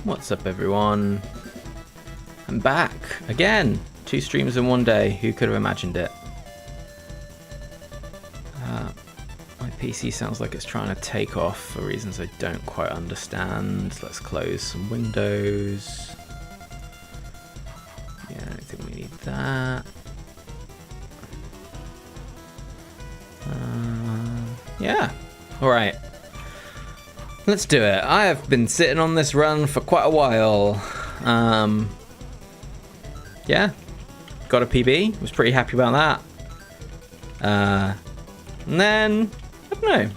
What's up, everyone? I'm back again. 2 streams in one day. Who could have imagined it? My PC sounds like it's trying to take off for reasons I don't quite understand. Let's close some windows. Yeah, I don't think we need that. Yeah. All right. Let's do it. I have been sitting on this run for quite a while. Yeah, got a PB. Was pretty happy about that. And then I don't know.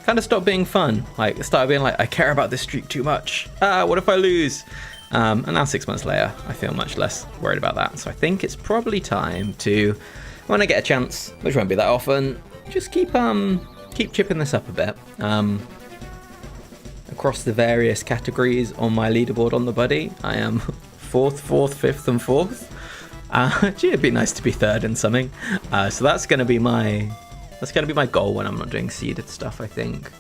Kind of stopped being fun. Like it started being like, I care about this streak too much. What if I lose? And now 6 months later, I feel much less worried about that. So I think it's probably time to, when I get a chance, which won't be that often, just keep chipping this up a bit. Across the various categories on my leaderboard on the buddy, I am 4th, 5th, and 4th. Gee, it'd be nice to be 3rd in something. So that's gonna be my goal when I'm not doing seeded stuff. I think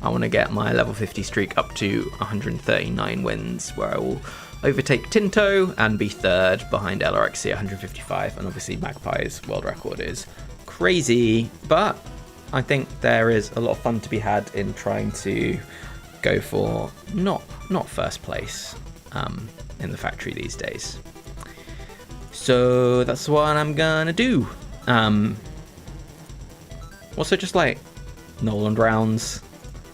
I want to get my level 50 streak up to 139 wins, where I will overtake Tinto and be 3rd behind LRXC 155. And obviously Magpie's world record is crazy, but I think there is a lot of fun to be had in trying to go for not first place in the factory these days. So that's what I'm gonna do. Also, just like Noland rounds,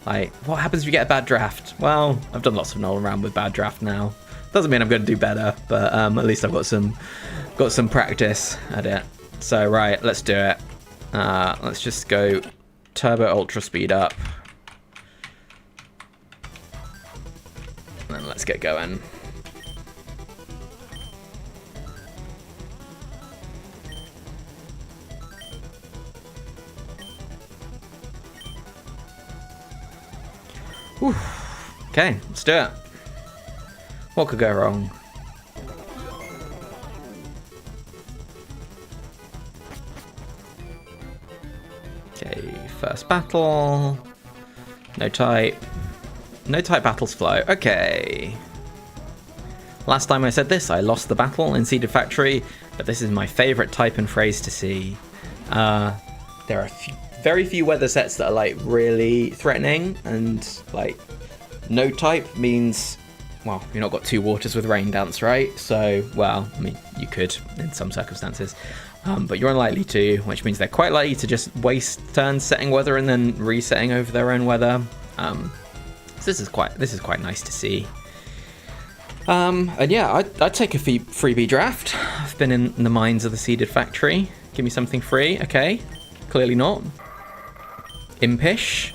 like what happens if you get a bad draft? Well, I've done lots of Noland round with bad draft now. Doesn't mean I'm gonna do better, but at least I've got some practice at it. So right, let's do it. Let's just go turbo ultra speed up. And then let's get going. Whew. Okay, let's do it. What could go wrong? Okay, first battle. No type. No type battles flow. Okay. Last time I said this, I lost the battle in Seeded Factory, but this is my favorite type and phrase to see. There are very few weather sets that are like really threatening, and like no type means, well, you've not got 2 waters with rain dance, right? So, well, I mean, you could in some circumstances, but you're unlikely to, which means they're quite likely to just waste turns setting weather and then resetting over their own weather. So this is quite nice to see. And yeah, I'd take a freebie draft. I've been in the mines of the Seeded Factory. Give me something free. Okay, clearly not. Impish.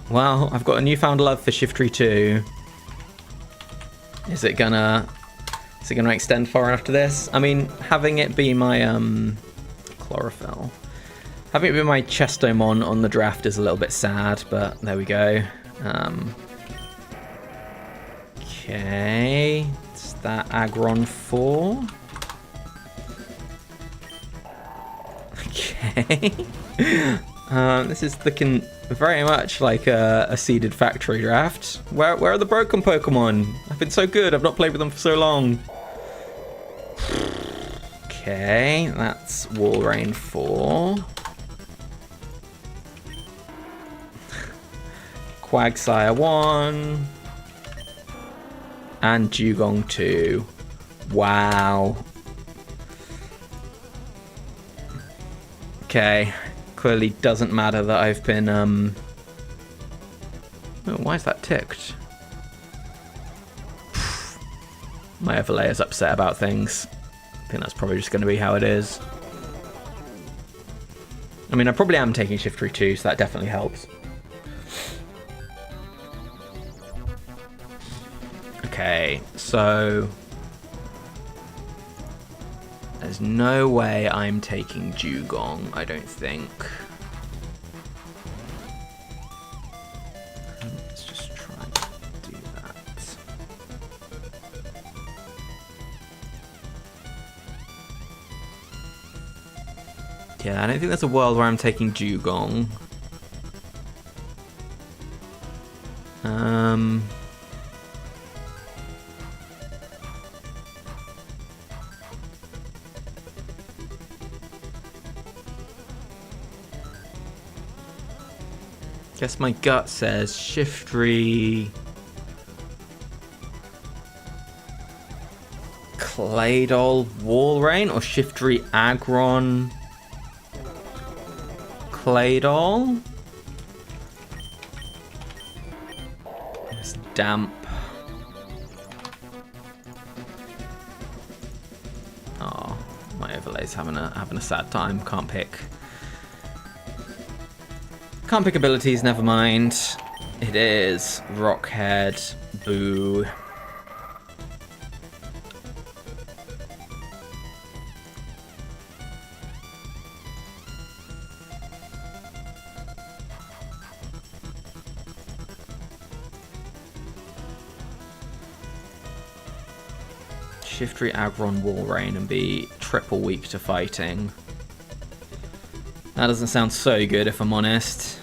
Well, I've got a newfound love for Shiftry 2. Is it gonna extend far enough to this? I mean, having it be my chlorophyll. Having it be my Chestomon on the draft is a little bit sad, but there we go. Okay, it's that Agron 4. Okay. This is looking very much like a Seeded Factory draft. Where are the broken Pokemon? I've been so good, I've not played with them for so long. Okay, that's Walrein 4. Quagsire 1. And Dugong 2. Wow. Okay. Clearly doesn't matter that I've been, Oh, why is that ticked? My overlay is upset about things. I think that's probably just going to be how it is. I mean, I probably am taking Shiftry 2, so that definitely helps. Okay, so there's no way I'm taking Dugong, I don't think. Let's just try to do that. Yeah, I don't think there's a world where I'm taking Dugong. Guess my gut says Shiftry, Claydol, Walrein, or Shiftry, Aggron, Claydol. It's damp. Oh, my overlay's having a sad time. Can't pick abilities, never mind. It is Rockhead. Boo. Shiftry, Aggron, Walrein, and be triple weak to fighting. That doesn't sound so good, if I'm honest.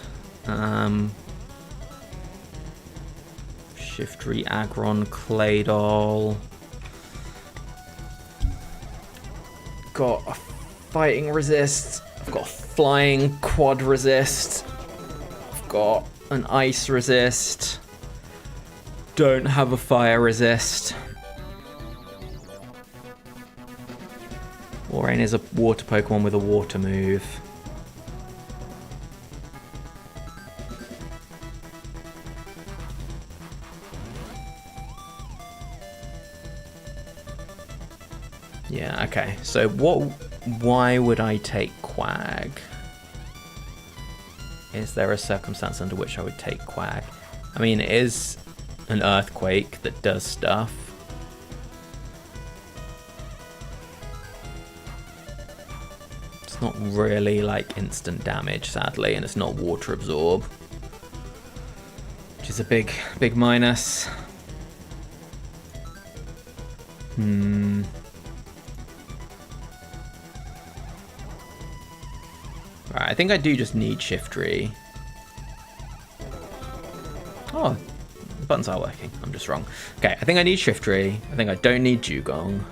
Shiftry, Aggron, Claydol. Got a fighting resist. I've got a flying quad resist. I've got an ice resist. Don't have a fire resist. Walrein is a water Pokemon with a water move. Yeah, okay. So why would I take Quag? Is there a circumstance under which I would take Quag? I mean, it is an Earthquake that does stuff. It's not really like instant damage, sadly, and it's not Water Absorb, which is a big minus. Right, I think I do just need Shiftry. Oh, the buttons are working. I'm just wrong. Okay, I think I need Shiftry. I think I don't need Dugong.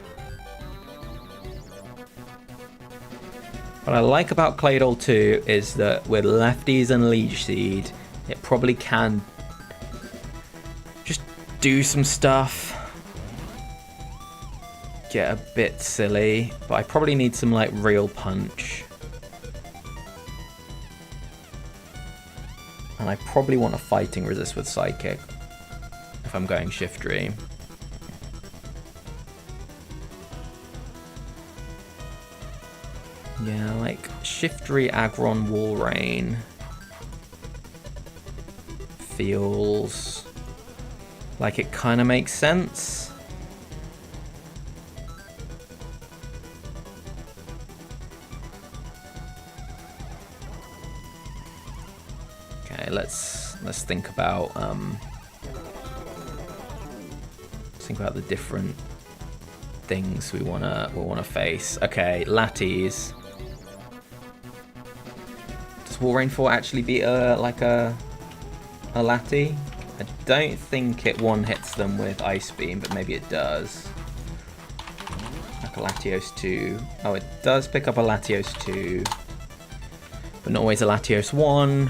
What I like about Claydol 2 is that with lefties and Leech Seed, it probably can just do some stuff. Get a bit silly, but I probably need some like real punch. And I probably want a fighting resist with Psychic if I'm going Shiftry. Yeah, like Shiftry, Aggron, Walrein feels like it kind of makes sense. Okay, let's think about the different things we wanna face. Okay, Latties. Does Walrein 4 actually beat a Lati? I don't think it one hits them with Ice Beam, but maybe it does. Like a Latios 2. Oh, it does pick up a Latios 2, but not always a Latios 1.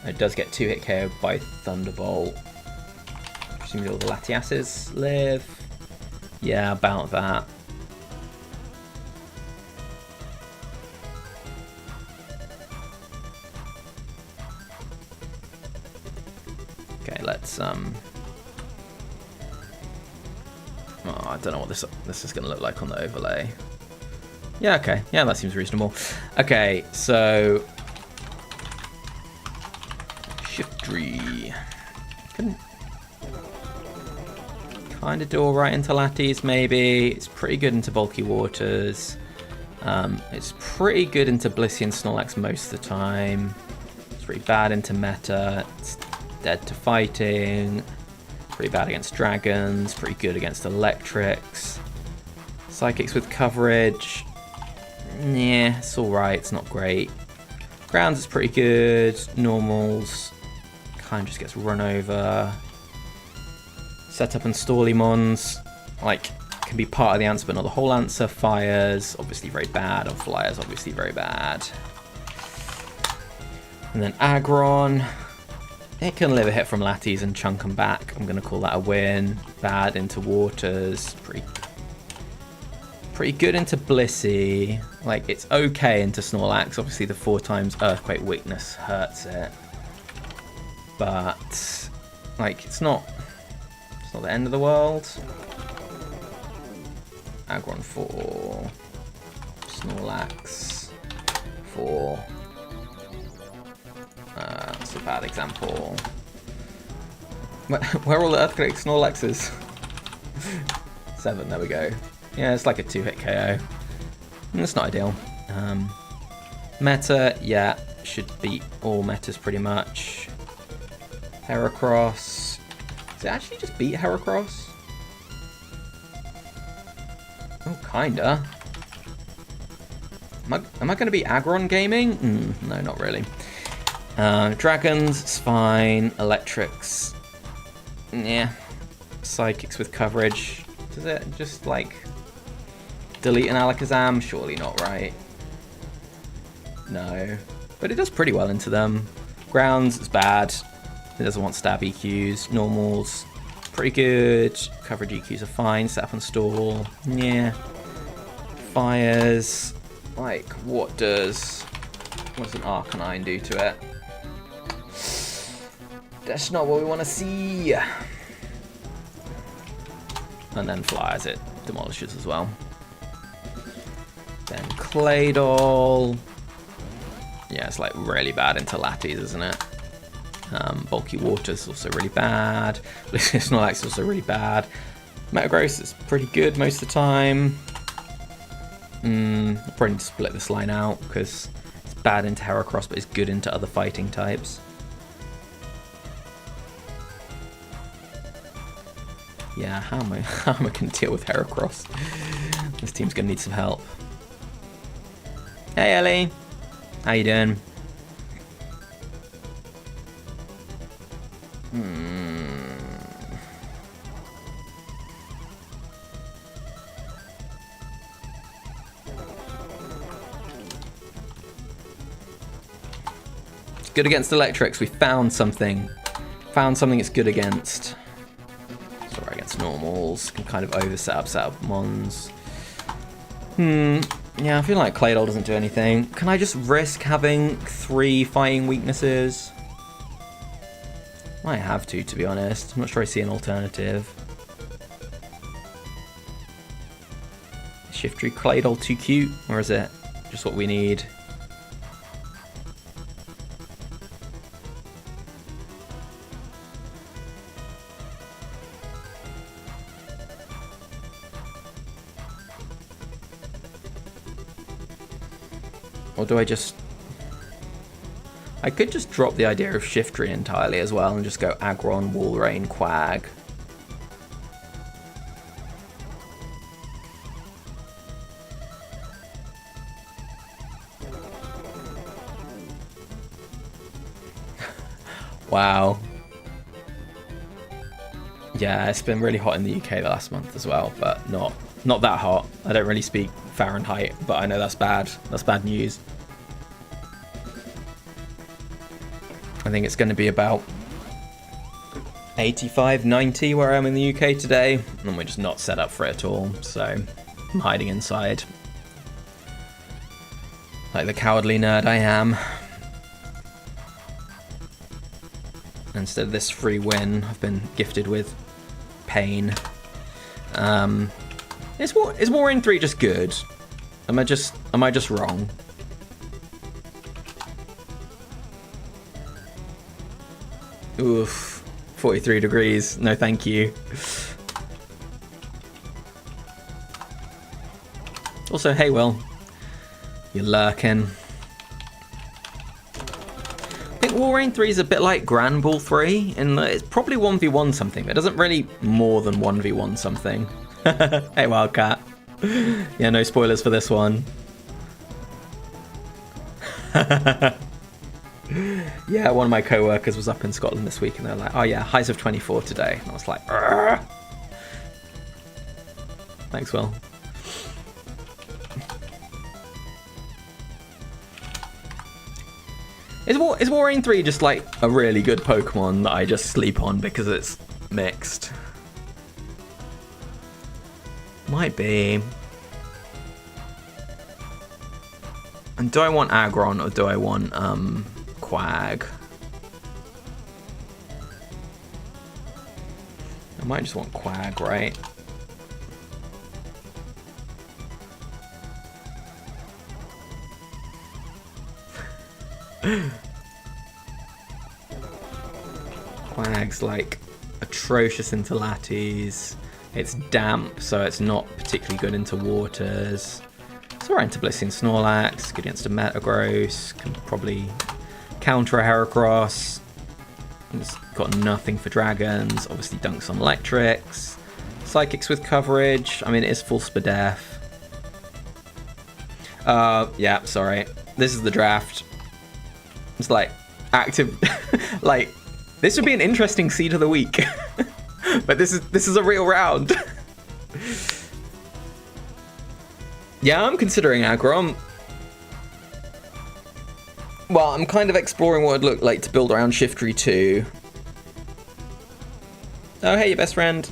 It does get 2-hit KO by Thunderbolt. Presumably all the Latiases live. Yeah, about that. Okay, let's oh, I don't know what this is gonna look like on the overlay. Yeah, okay. Yeah, that seems reasonable. Okay, so Shiftry. Can kind of do alright into Latties, maybe. It's pretty good into Bulky Waters. It's pretty good into Blissey and Snorlax most of the time. It's pretty bad into Meta. It's dead to fighting. Pretty bad against Dragons. Pretty good against Electrics. Psychics with coverage. Yeah, it's alright. It's not great. Grounds is pretty good. Normals kind of just gets run over. Setup and Storlymons, like, can be part of the answer, but not the whole answer. Fires, obviously very bad. On Flyers, obviously very bad. And then Aggron. It can live a hit from Latties and chunk them back. I'm going to call that a win. Bad into Waters. Pretty good into Blissey. Like, it's okay into Snorlax. Obviously, the 4 times Earthquake weakness hurts it. But, like, it's not the end of the world. Aggron 4. Snorlax 4. That's a bad example. Where are all the Earthquake Snorlaxes? 7, there we go. Yeah, it's like a 2-hit KO. That's not ideal. Meta, yeah, should beat all metas pretty much. Heracross. Does it actually just beat Heracross? Oh, kinda. Am I going to be Aggron gaming? No, not really. Dragons, it's fine. Electrics, yeah. Psychics with coverage. Does it just, like, delete an Alakazam? Surely not, right? No. But it does pretty well into them. Grounds, it's bad. It doesn't want stab EQs. Normals, pretty good. Coverage EQs are fine. Set up and stall, yeah. Fires, like, what does an Arcanine do to it? That's not what we want to see. And then Flyers, it demolishes as well. Then Claydol. Yeah, it's like really bad into Latties, isn't it? Bulky Water's also really bad. Snorlax is also really bad. Metagross is pretty good most of the time. I'll probably need to split this line out because it's bad into Heracross, but it's good into other fighting types. Yeah, how am I going to deal with Heracross? This team's going to need some help. Hey Ellie, how you doing? It's good against Electrics. We found something. Found something it's good against. Sorry, against normals. Can kind of set up mons. Yeah, I feel like Claydol doesn't do anything. Can I just risk having 3 fighting weaknesses? Might have to be honest. I'm not sure I see an alternative. Shiftry Claydol too cute? Or is it just what we need? Or do I just... I could just drop the idea of Shiftry entirely as well and just go Aggron, Walrein, Quag. Wow. Yeah, it's been really hot in the UK the last month as well, but not that hot. I don't really speak Fahrenheit, but I know that's bad. That's bad news. I think it's going to be about 85, 90 where I am in the UK today, and we're just not set up for it at all, so I'm hiding inside. Like the cowardly nerd I am. Instead of this free win, I've been gifted with pain. Is Walrein 3 just good? Am I just wrong? Oof. 43 degrees. No thank you. Also, hey Will. You're lurking. I think Walrein 3 is a bit like Grand Ball 3 in that it's probably 1v1 something. It doesn't really more than 1v1 something. Hey Wildcat. Yeah, no spoilers for this one. Yeah, one of my co-workers was up in Scotland this week and they're like, oh yeah, highs of 24 today. And I was like, argh. Thanks, Will. Is Warrain 3 just like a really good Pokemon that I just sleep on because it's mixed? Might be. And do I want Aggron or do I want Quag? I might just want Quag, right? Quag's like atrocious into Lattes. It's damp, so it's not particularly good into waters. It's alright into Blissey and Snorlax, good against a Metagross, can probably counter a Heracross. It's got nothing for dragons, obviously dunks on electrics. Psychics with coverage, I mean it is full Spadef. Yeah, sorry. This is the draft. It's like active, like this would be an interesting seed of the week, but this is a real round. Yeah, I'm considering Aggron. Well, I'm kind of exploring what it would look like to build around Shiftry 2. Oh, hey, your best friend.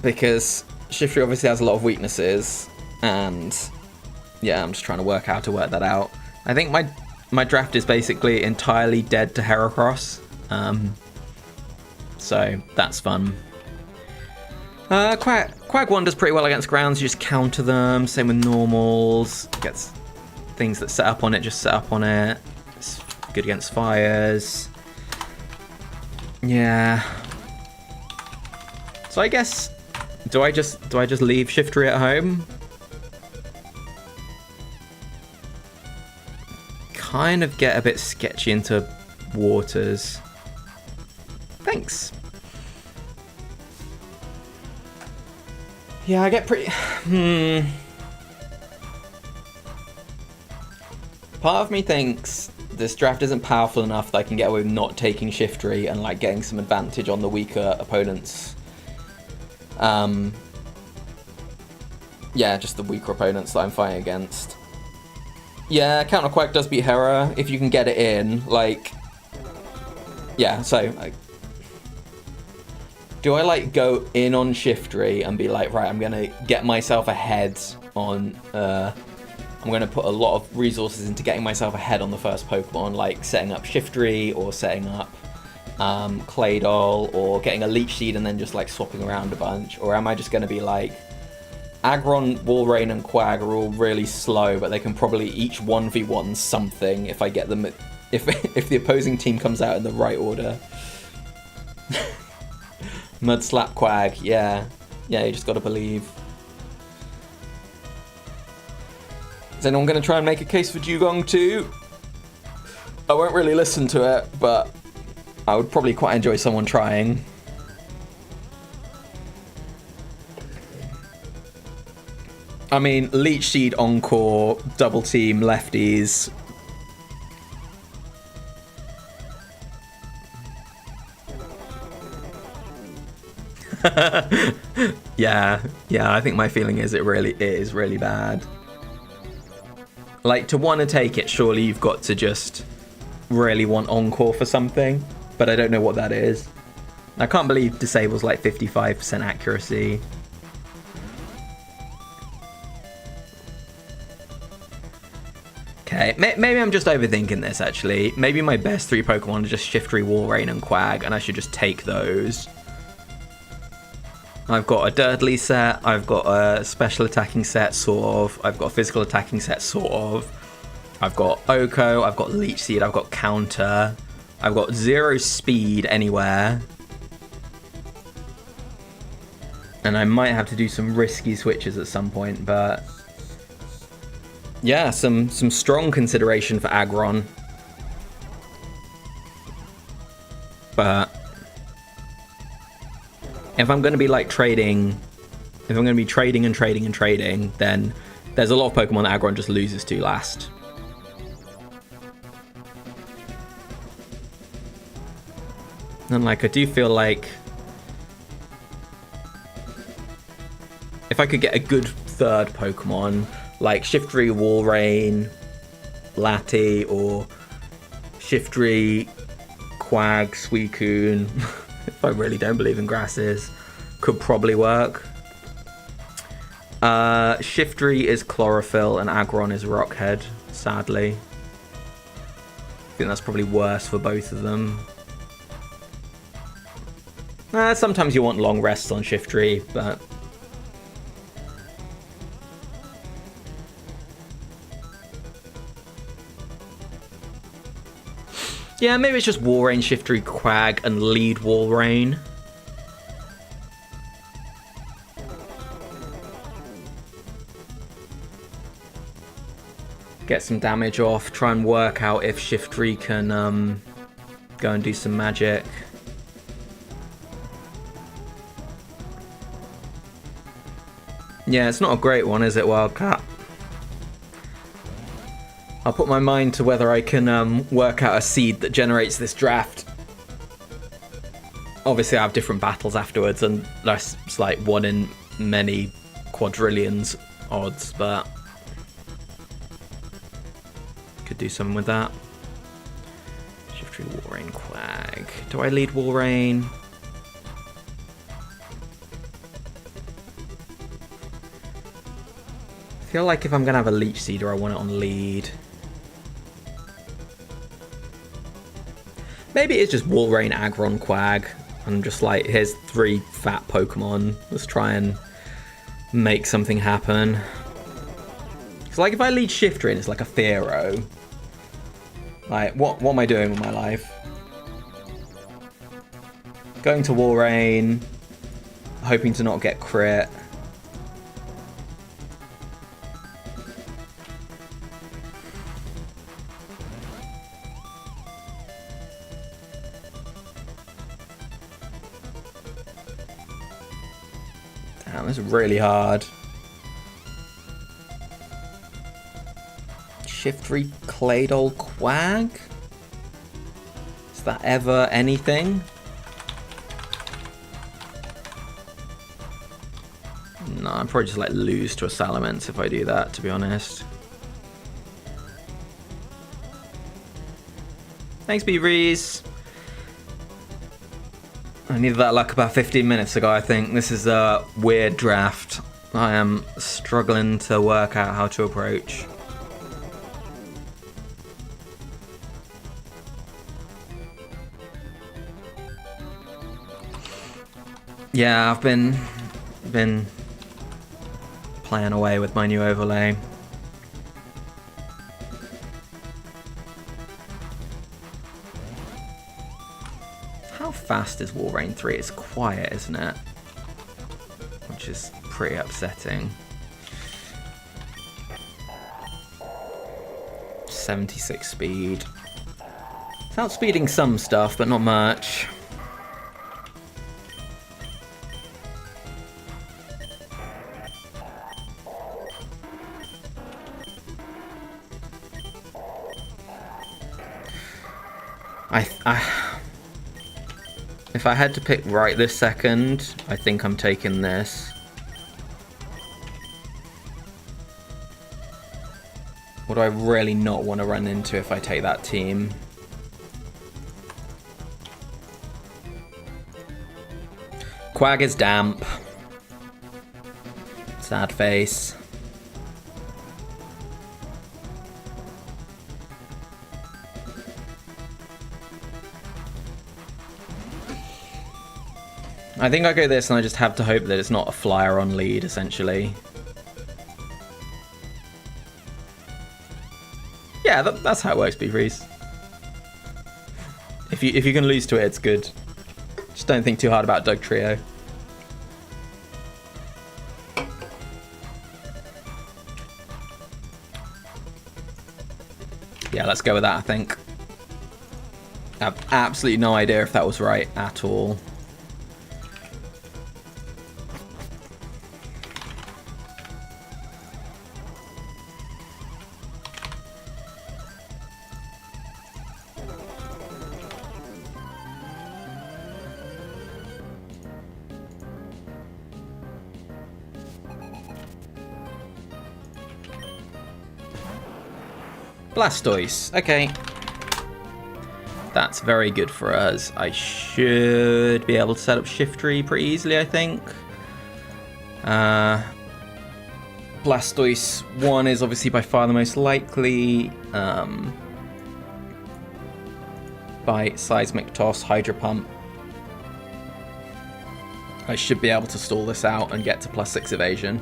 Because Shiftry obviously has a lot of weaknesses. And yeah, I'm just trying to work how to work that out. I think my draft is basically entirely dead to Heracross. So that's fun. Quag 1 does pretty well against grounds, you just counter them. Same with normals. Gets things that set up on it, just set up on it. It's good against fires. Yeah. So I guess do I just leave Shiftry at home? Kind of get a bit sketchy into waters. Thanks. Yeah, I get pretty... Part of me thinks this draft isn't powerful enough that I can get away with not taking Shiftry and like getting some advantage on the weaker opponents. Yeah, just the weaker opponents that I'm fighting against. Yeah, Counter Quack does beat Hera if you can get it in, like... Yeah, so... do I, like, go in on Shiftry and be like, right, I'm going to get myself ahead on... I'm going to put a lot of resources into getting myself ahead on the first Pokemon, like setting up Shiftry or setting up Claydol or getting a Leech Seed and then just, like, swapping around a bunch? Or am I just going to be like... Aggron, Walrein, and Quag are all really slow, but they can probably each 1v1 something if I get them... If the opposing team comes out in the right order. Mud Slap Quag, yeah. Yeah, you just gotta believe. Is anyone gonna try and make a case for Dugong too? I won't really listen to it, but I would probably quite enjoy someone trying. I mean, Leech Seed, Encore, Double Team, Lefties. yeah, I think my feeling is it is really bad. Like, to want to take it, surely you've got to just really want Encore for something, but I don't know what that is. I can't believe Disable's like 55% accuracy. Okay, maybe I'm just overthinking this, actually. Maybe my best 3 Pokemon are just Shiftry, Walrein, and Quag, and I should just take those. I've got a Durdley set, I've got a special attacking set, sort of. I've got a physical attacking set, sort of. I've got Oko, I've got Leech Seed, I've got Counter. I've got 0 speed anywhere. And I might have to do some risky switches at some point, but... yeah, some strong consideration for Aggron. But... if I'm going to be like trading, if I'm going to be trading and trading and trading, then there's a lot of Pokemon that Aggron just loses to last. And like, I do feel like if I could get a good third Pokemon, like Shiftry, Walrein, Lati, or Shiftry, Quag, Suicune, if I really don't believe in grasses, could probably work. Shiftry is Chlorophyll and Aggron is Rockhead, sadly. I think that's probably worse for both of them. Sometimes you want long rests on Shiftry, but... yeah, maybe it's just Walrein, Shiftry, Quag, and lead Walrein. Get some damage off, try and work out if Shiftry can go and do some magic. Yeah, it's not a great one, is it, Wildcat? I'll put my mind to whether I can work out a seed that generates this draft. Obviously, I have different battles afterwards, and that's like 1 in many quadrillions odds, but could do something with that. Shiftry, Walrein, Quag. Do I lead Walrein? I feel like if I'm going to have a Leech Seeder, I want it on lead. Maybe it's just Walrein, Aggron, Quag. I'm just like, here's 3 fat Pokemon. Let's try and make something happen. It's like if I lead Shiftry and it's like a Fearow. Like, what am I doing with my life? Going to Walrein. Hoping to not get crit. Damn, this is really hard. Shiftry, Claydol, Quag? Is that ever anything? No, I'm probably just like lose to a Salamence if I do that, to be honest. Thanks, B-Reese. I needed that luck about 15 minutes ago, I think. This is a weird draft. I am struggling to work out how to approach. Yeah, I've been playing away with my new overlay. How fast is Walrein 3? It's quiet, isn't it? Which is pretty upsetting. 76 speed. It's outspeeding some stuff, but not much. If I had to pick right this second, I think I'm taking this. What do I really not want to run into if I take that team? Quag is damp. Sad face. I think I go this and I just have to hope that it's not a flyer on lead, essentially. Yeah, that's how it works, B-Freeze. If you can lose to it, it's good. Just don't think too hard about Doug Trio. Yeah, let's go with that, I think. I have absolutely no idea if that was right at all. Blastoise. Okay. That's very good for us. I should be able to set up Shiftry pretty easily, I think. Blastoise 1 is obviously by far the most likely. Bite, Seismic Toss, Hydro Pump. I should be able to stall this out and get to +6 evasion.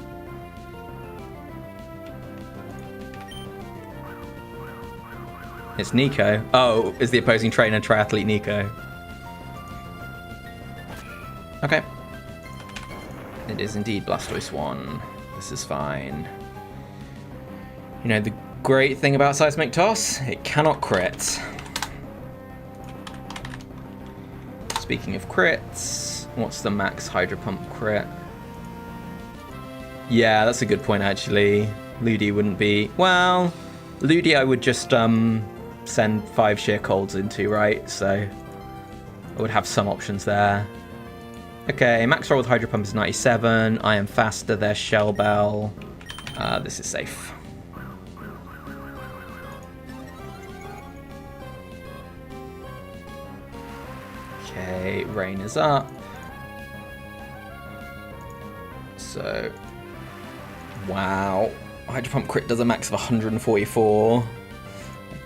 It's Nico. Oh, is the opposing trainer Triathlete Nico? Okay. It is indeed Blastoise 1. This is fine. You know, the great thing about Seismic Toss, it cannot crit. Speaking of crits, what's the max Hydro Pump crit? Yeah, that's a good point, actually. Ludi wouldn't be... Well, Ludi I would just send 5 Sheer Colds into, right? So I would have some options there. Okay, max roll with Hydro Pump is 97. I am faster, there's Shell Bell. This is safe. Okay, Rain is up. So, wow. Hydro Pump crit does a max of 144. I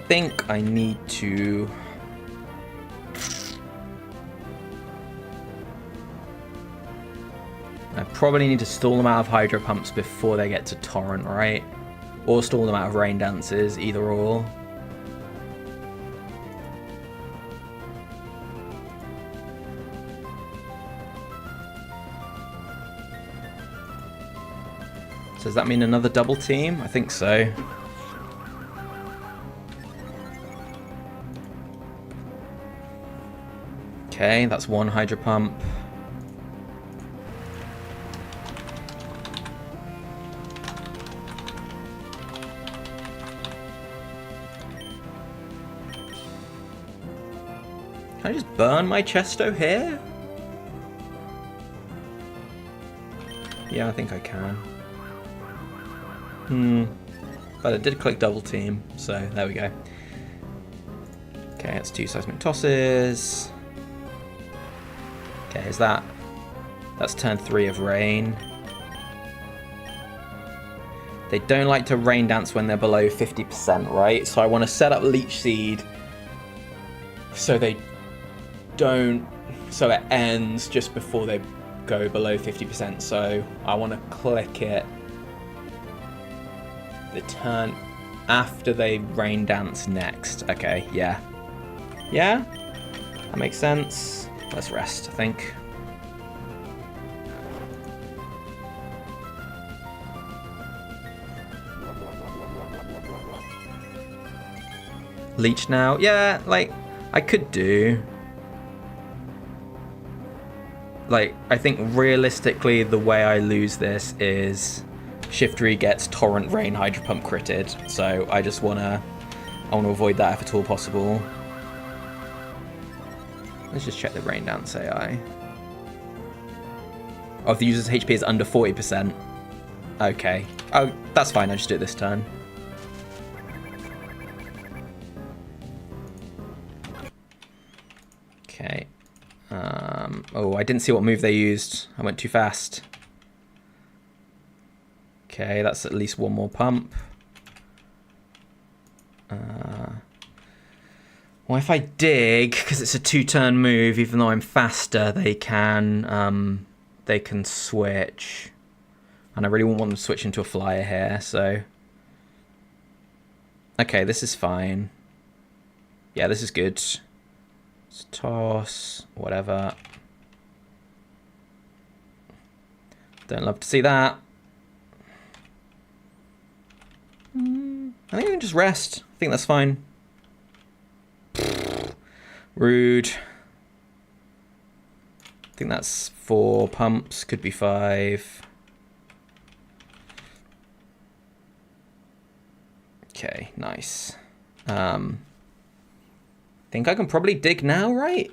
think I need to... I probably need to stall them out of Hydro Pumps before they get to Torrent, right? Or stall them out of Rain Dances, either or. So does that mean another double team? I think so. Okay, that's 1 Hydro Pump. Can I just burn my Chesto here? Yeah, I think I can. But it did click double team, so there we go. Okay, it's 2 Seismic Tosses. Okay, is that... That's turn 3 of Rain. They don't like to Rain Dance when they're below 50%, right? So I want to set up Leech Seed so they don't... So it ends just before they go below 50%. So I want to click it the turn after they Rain Dance next. Okay, yeah. Yeah? That makes sense. Let's rest, I think. Leech now? Yeah, like, I could do. Like, I think realistically the way I lose this is Shiftry gets Torrent, Rain, Hydro Pump critted. So I just I wanna avoid that if at all possible. Let's just check the Rain Dance AI. Oh, if the user's HP is under 40%. Okay. Oh, that's fine, I just do it this turn. Okay. Oh, I didn't see what move they used. I went too fast. Okay, that's at least 1 more pump. Well, if I dig, because it's a 2-turn move, even though I'm faster, they can switch. And I really wouldn't want them to switch into a flyer here, so... Okay, this is fine. Yeah, this is good. Let's toss, whatever. Don't love to see that. I think I can just rest. I think that's fine. Rude. I think that's 4 pumps. Could be 5. Okay, nice. Think I can probably dig now, right?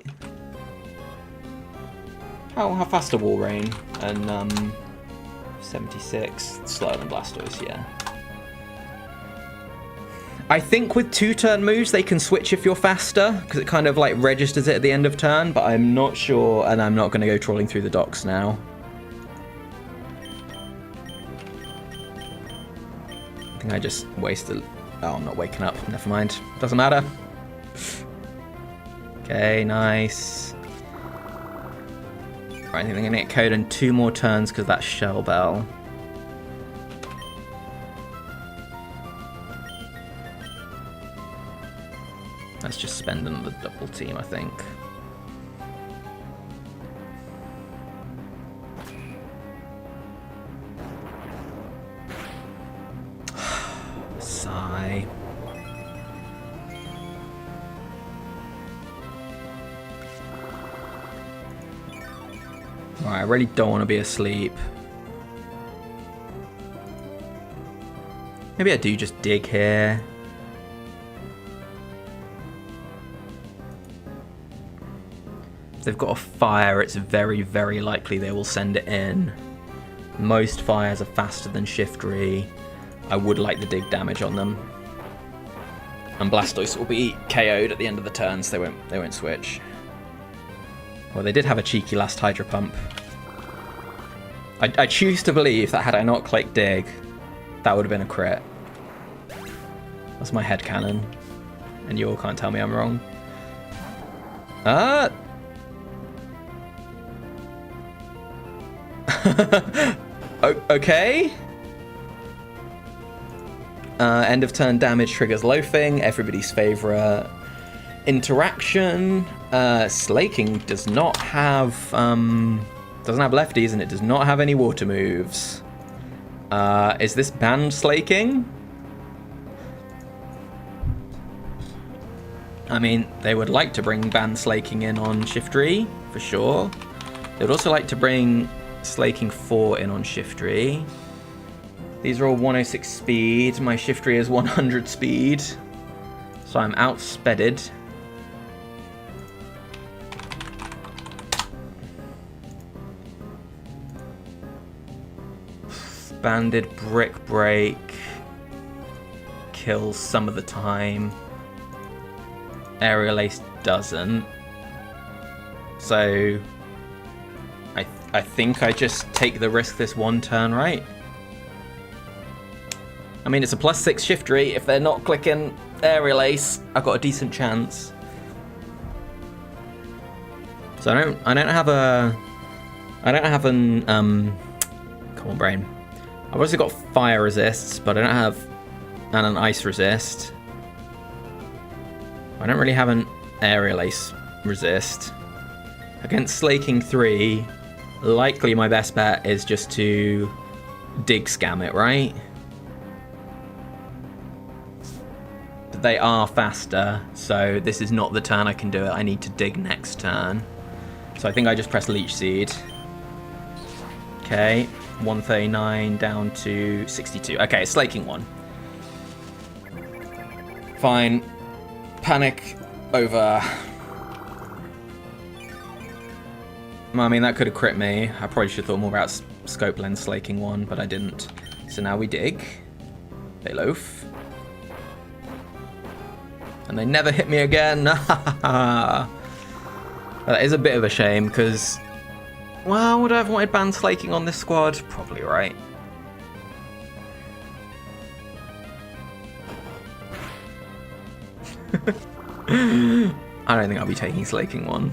How fast are Wall Rain? And 76. Slower than Blastoise, yeah. I think with 2-turn moves they can switch if you're faster, because it kind of like registers it at the end of turn, but I'm not sure, and I'm not going to go trawling through the docks now. I think I just wasted... Oh, I'm not waking up. Never mind. Doesn't matter. Okay, nice. Right, I think I'm going to get KO'd in 2 more turns because that's Shell Bell. Let's just spend another double team, I think. Sigh. Alright, I really don't want to be asleep. Maybe I do just dig here. If they've got a fire, it's very, very likely they will send it in. Most fires are faster than Shiftry. I would like the dig damage on them. And Blastoise will be KO'd at the end of the turn, so they won't switch. Well, they did have a cheeky last Hydro Pump. I choose to believe that had I not clicked dig, that would have been a crit. That's my headcanon. And you all can't tell me I'm wrong. Okay. End of turn damage triggers loafing, everybody's favorite interaction. Slaking does not have doesn't have lefties, and it does not have any water moves. Is this banned slaking? I mean, they would like to bring banned slaking in on Shiftry, for sure. They would also like to bring slaking 4 in on Shiftry. These are all 106 speed. My Shiftry is 100 speed. So I'm outspedded. Banded Brick Break kills some of the time. Aerial Ace doesn't. So I think I just take the risk this one turn, right? I mean, it's a +6 Shiftry. If they're not clicking Aerial Ace, I've got a decent chance. So I don't have an come on, brain. I've also got fire resists, but I don't have an ice resist. I don't really have an Aerial Ace resist. Against Slaking 3, likely my best bet is just to dig scam it, right? But they are faster, so this is not the turn I can do it. I need to dig next turn. So I think I just press Leech Seed. Okay, 139 down to 62. Okay, Slaking 1. Fine. Panic over. I mean, that could have crit me. I probably should have thought more about Scope Lens Slaking 1, but I didn't. So now we dig. They loaf. And they never hit me again. That is a bit of a shame, because... Well, would I have wanted banned Slaking on this squad? Probably right. I don't think I'll be taking Slaking 1.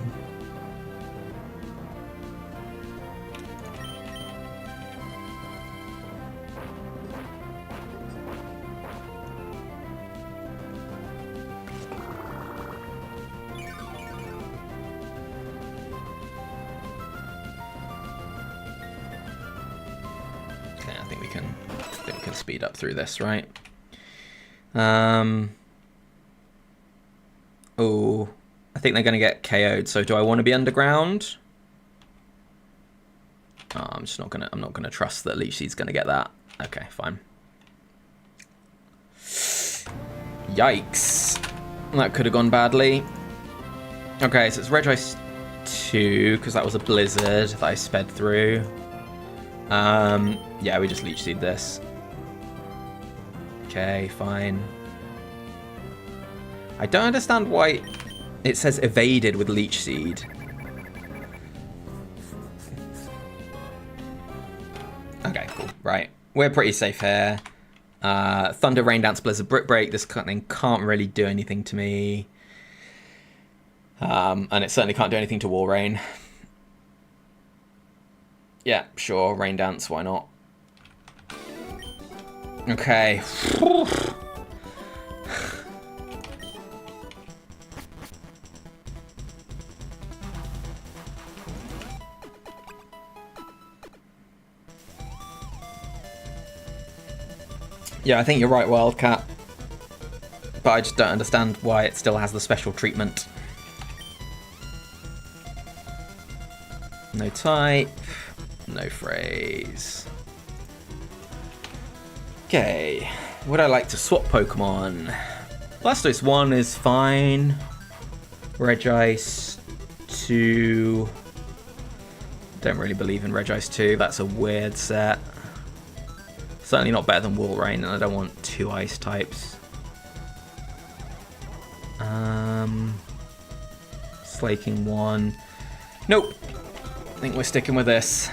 Okay, I think we can speed up through this, right? Oh, I think they're going to get KO'd. So do I want to be underground? Oh, I'm not gonna trust that Leech Seed's going to get that. Okay, fine. Yikes. That could have gone badly. Okay, so it's Regice 2, because that was a blizzard that I sped through. Yeah, we just Leech Seed this. Okay, fine. I don't understand why it says evaded with Leech Seed. Okay, cool. Right. We're pretty safe here. Thunder, Rain Dance, Blizzard, Brick Break. This thing can't really do anything to me. And it certainly can't do anything to Wall Rain. Yeah, sure. Rain Dance, why not? Okay. Yeah, I think you're right, Wildcat. But I just don't understand why it still has the special treatment. No type. No phrase. Okay. Would I like to swap Pokemon? Blastoise 1 is fine. Regice 2. Don't really believe in Regice 2. That's a weird set. Certainly not better than Walrein, and I don't want 2 ice types. Slaking 1. Nope. I think we're sticking with this.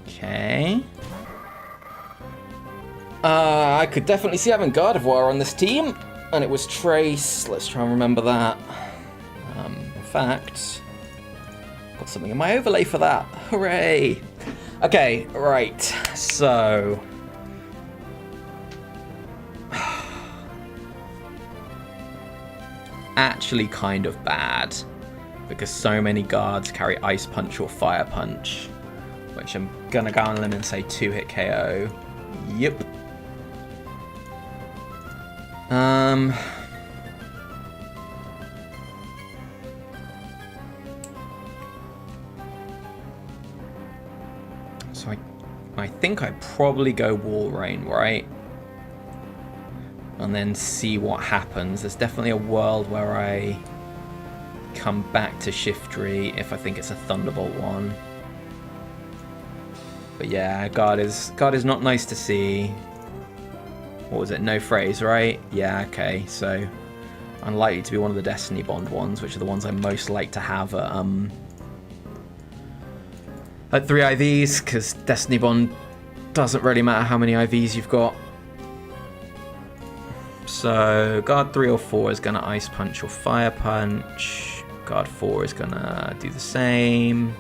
Okay. I could definitely see having Gardevoir on this team, and it was Trace. Let's try and remember that. In fact, got something in my overlay for that. Hooray! Okay, right. So, actually, kind of bad because so many guards carry Ice Punch or Fire Punch, which I'm gonna go on a limb and say 2-hit KO. Yep. So I think I'd probably go Walrein, right? And then see what happens. There's definitely a world where I come back to Shiftry if I think it's a Thunderbolt one. But yeah, guard is not nice to see. What was it? No phrase, right? Yeah, okay. So unlikely to be one of the Destiny Bond ones, which are the ones I most like to have at 3 IVs, because Destiny Bond doesn't really matter how many IVs you've got. So guard 3 or 4 is going to Ice Punch or Fire Punch. Guard 4 is going to do the same.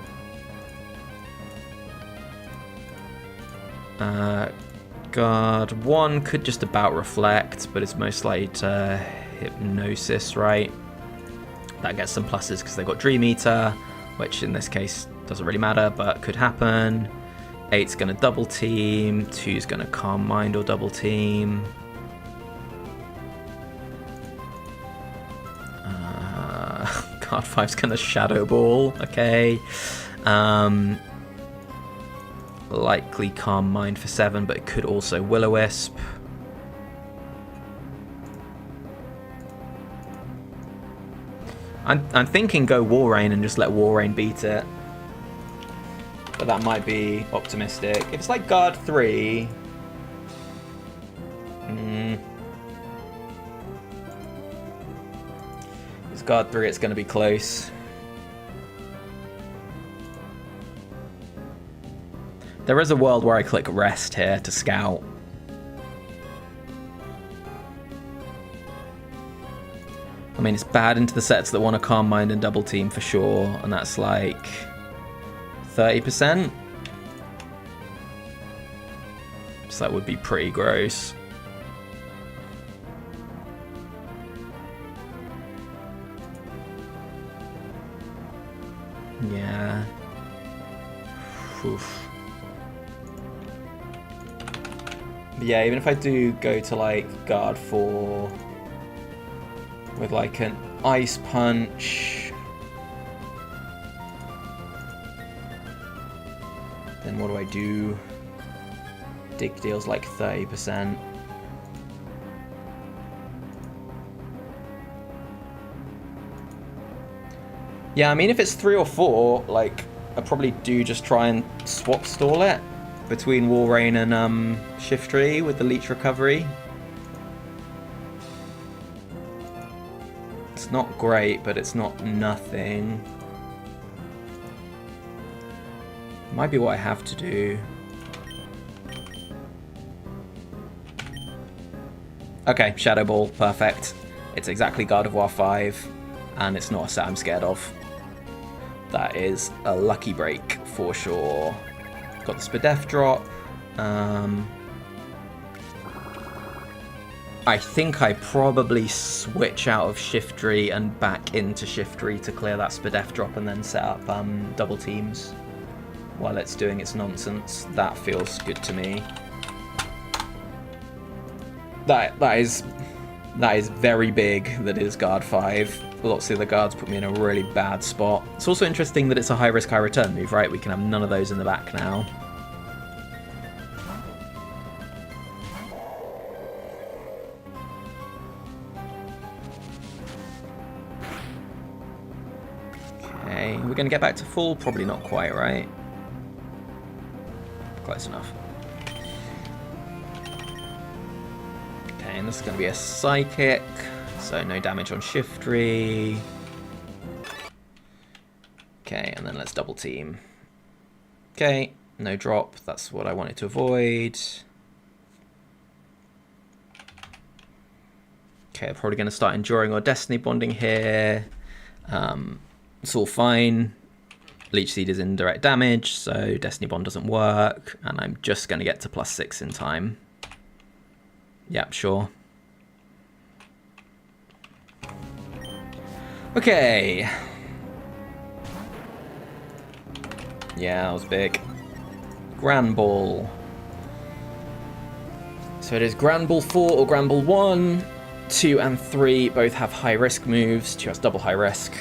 Guard 1 could just about reflect, but it's most likely to Hypnosis, right? That gets some pluses because they've got Dream Eater, which in this case doesn't really matter, but could happen. 8's going to double team, 2's going to Calm Mind or double team. Guard 5's going to Shadow Ball, okay. Likely Calm Mind for 7, but it could also Will-O-Wisp. I'm thinking go Walrein and just let Walrein beat it. But that might be optimistic. If it's like guard 3... If it's guard 3, it's going to be close. There is a world where I click rest here to scout. I mean, it's bad into the sets that want to Calm Mind and double team for sure, and that's like 30%. So that would be pretty gross. Yeah. Oof. But yeah, even if I do go to like guard 4 with like an Ice Punch, then what do I do? Dig deals like 30%. Yeah, I mean, if it's 3 or 4, like, I probably do just try and swap stall it between Walrein and Shiftry with the Leech Recovery. It's not great, but it's not nothing. Might be what I have to do. Okay, Shadow Ball, perfect. It's exactly Gardevoir 5, and it's not a set I'm scared of. That is a lucky break for sure. Got the Spadef drop. I think I probably switch out of Shiftry and back into Shiftry to clear that Spadef drop and then set up double teams while it's doing its nonsense. That feels good to me. That is very big. That is guard 5. Lots of the guards put me in a really bad spot. It's also interesting that it's a high risk, high return move, right? We can have none of those in the back now. Okay, we're going to get back to full? Probably not quite, right? Close enough. Okay, and this is going to be a Psychic. So no damage on Shiftry. Okay, and then let's double team. Okay, no drop. That's what I wanted to avoid. Okay, I'm probably going to start Enduring or Destiny Bonding here. It's all fine. Leech Seed is indirect damage, so Destiny Bond doesn't work. And I'm just going to get to +6 in time. Yep, sure. Okay. Yeah, that was big. Grand Ball. So it is Grand Ball 4 or Grand Ball 1. 2 and 3 both have high risk moves. 2 has double high risk.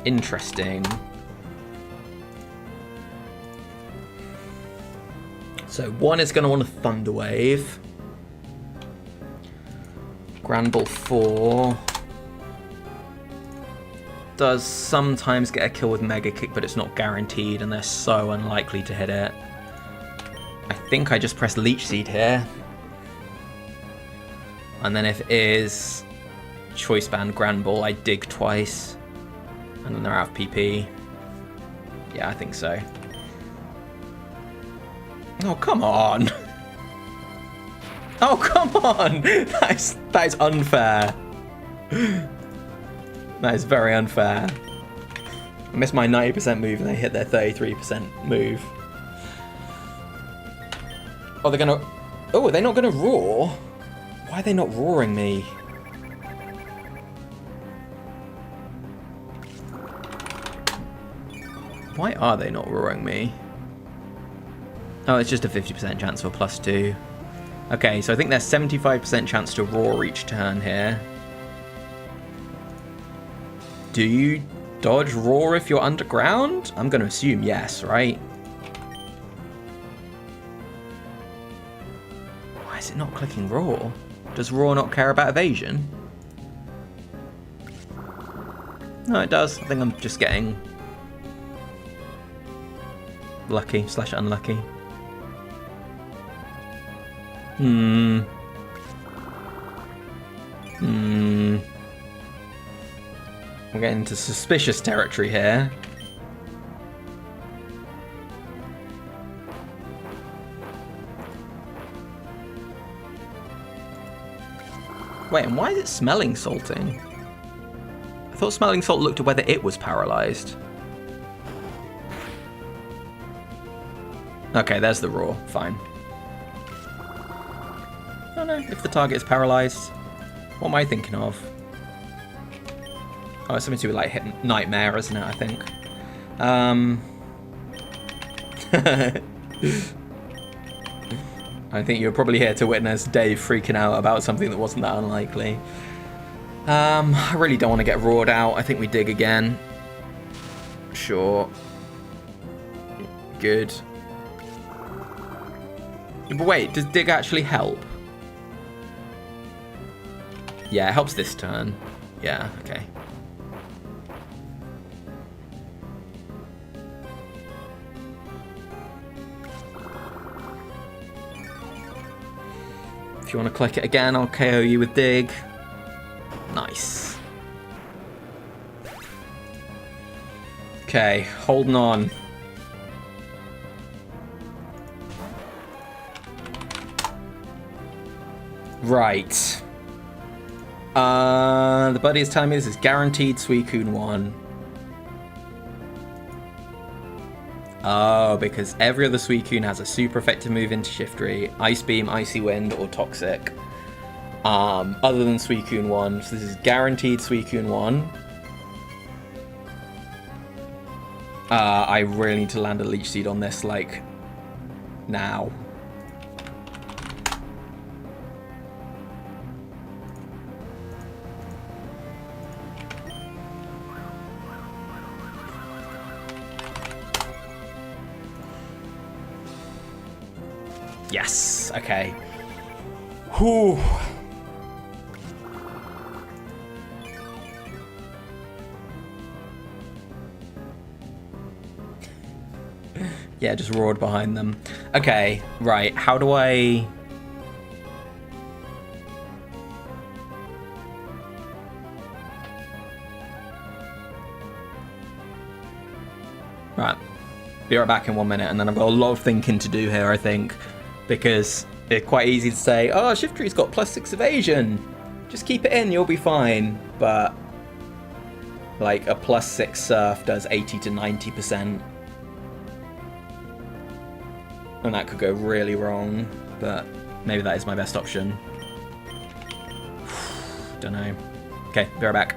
Interesting. So 1 is going to want a Thunder Wave. Grand Ball 4 does sometimes get a kill with Mega Kick, but it's not guaranteed, and they're so unlikely to hit it. I think I just press Leech Seed here. And then if it is Choice Band Grand Ball, I dig twice. And then they're out of PP. Yeah, I think so. Oh, come on! Oh, come on! That is unfair. That is very unfair. I missed my 90% move and they hit their 33% move. Oh, they're gonna... Oh, are they not gonna roar? Why are they not roaring me? Why are they not roaring me? Oh, it's just a 50% chance for +2. Okay, so I think there's 75% chance to roar each turn here. Do you dodge roar if you're underground? I'm going to assume yes, right? Why is it not clicking roar? Does roar not care about evasion? No, it does. I think I'm just getting lucky / unlucky. We're getting into suspicious territory here. Wait, and why is it smelling salting? I thought smelling salt looked at whether it was paralyzed. Okay, there's the roar. Fine. Oh no, if the target is paralyzed. What am I thinking of? Oh, it's something to do with like hit Nightmare, isn't it, I think? I think you're probably here to witness Dave freaking out about something that wasn't that unlikely. I really don't want to get roared out. I think we dig again. Sure. Good. But wait, does dig actually help? Yeah, it helps this turn. Yeah, okay. If you want to click it again, I'll KO you with dig. Nice. Okay, holding on. Right. The buddy is telling me this is guaranteed Suicune 1. Oh, because every other Suicune has a super effective move into Shiftry, Ice Beam, Icy Wind, or Toxic. Other than Suicune 1. So this is guaranteed Suicune 1. I really need to land a Leech Seed on this, like, now. Yes, okay. Whew. Yeah, just roared behind them. Okay, right, how do I... Right, be right back in 1 minute, and then I've got a lot of thinking to do here, I think. Because it's quite easy to say, oh, Shiftry's got +6 evasion. Just keep it in, you'll be fine. But, like, a +6 Surf does 80 to 90%. And that could go really wrong, but maybe that is my best option. Don't know. Okay, be right back.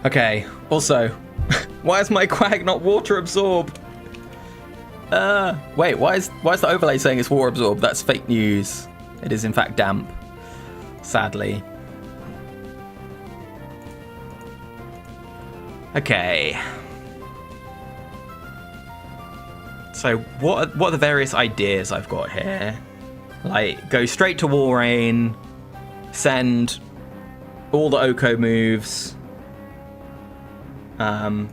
Okay, also, why is my Quag not water absorbed? Wait, why is the overlay saying it's water absorbed? That's fake news. It is in fact damp, sadly. Okay. So what are the various ideas I've got here? Like, go straight to Walrein, send all the Oko moves,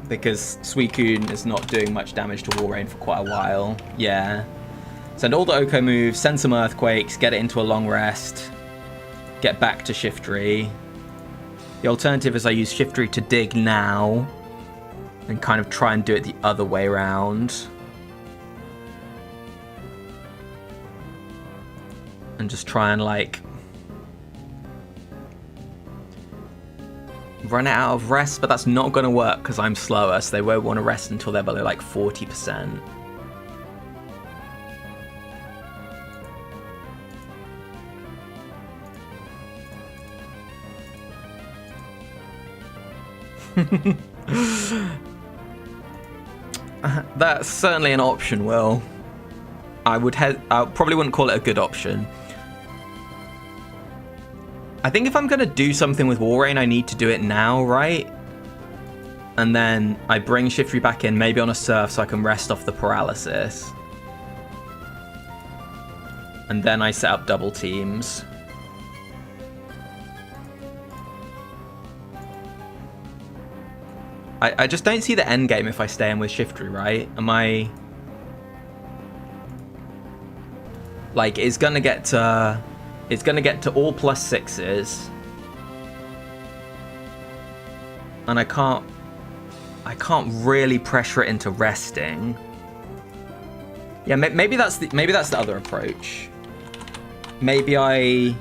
because Suicune is not doing much damage to Walrein for quite a while. Yeah. Send all the Oko moves, send some Earthquakes, get it into a long rest, get back to Shiftry. The alternative is I use Shiftry to dig now, and kind of try and do it the other way around. And just try and, like, run it out of rest, but that's not going to work because I'm slower, so they won't want to rest until they're below, like, 40%. That's certainly an option, Will. I probably wouldn't call it a good option. I think if I'm going to do something with Walrein, I need to do it now, right? And then I bring Shiftry back in, maybe on a Surf, so I can rest off the paralysis. And then I set up double teams. I just don't see the end game if I stay in with Shiftry, right? Am I... Like, it's gonna get to all +6s. and I can't really pressure it into resting. Yeah, maybe that's the other approach. Maybe I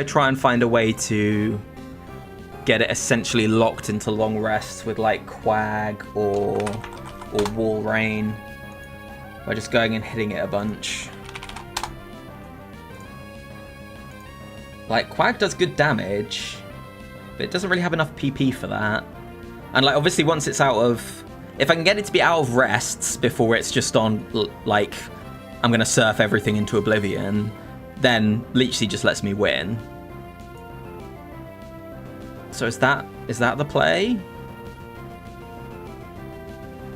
try and find a way to get it essentially locked into long rests with like Quag or Wall Rain by just going and hitting it a bunch. Like, Quag does good damage, but it doesn't really have enough PP for that. And like, obviously once it's out of... If I can get it to be out of rests before it's just on, like, I'm gonna surf everything into oblivion, then Leech Seed just lets me win. So is that the play?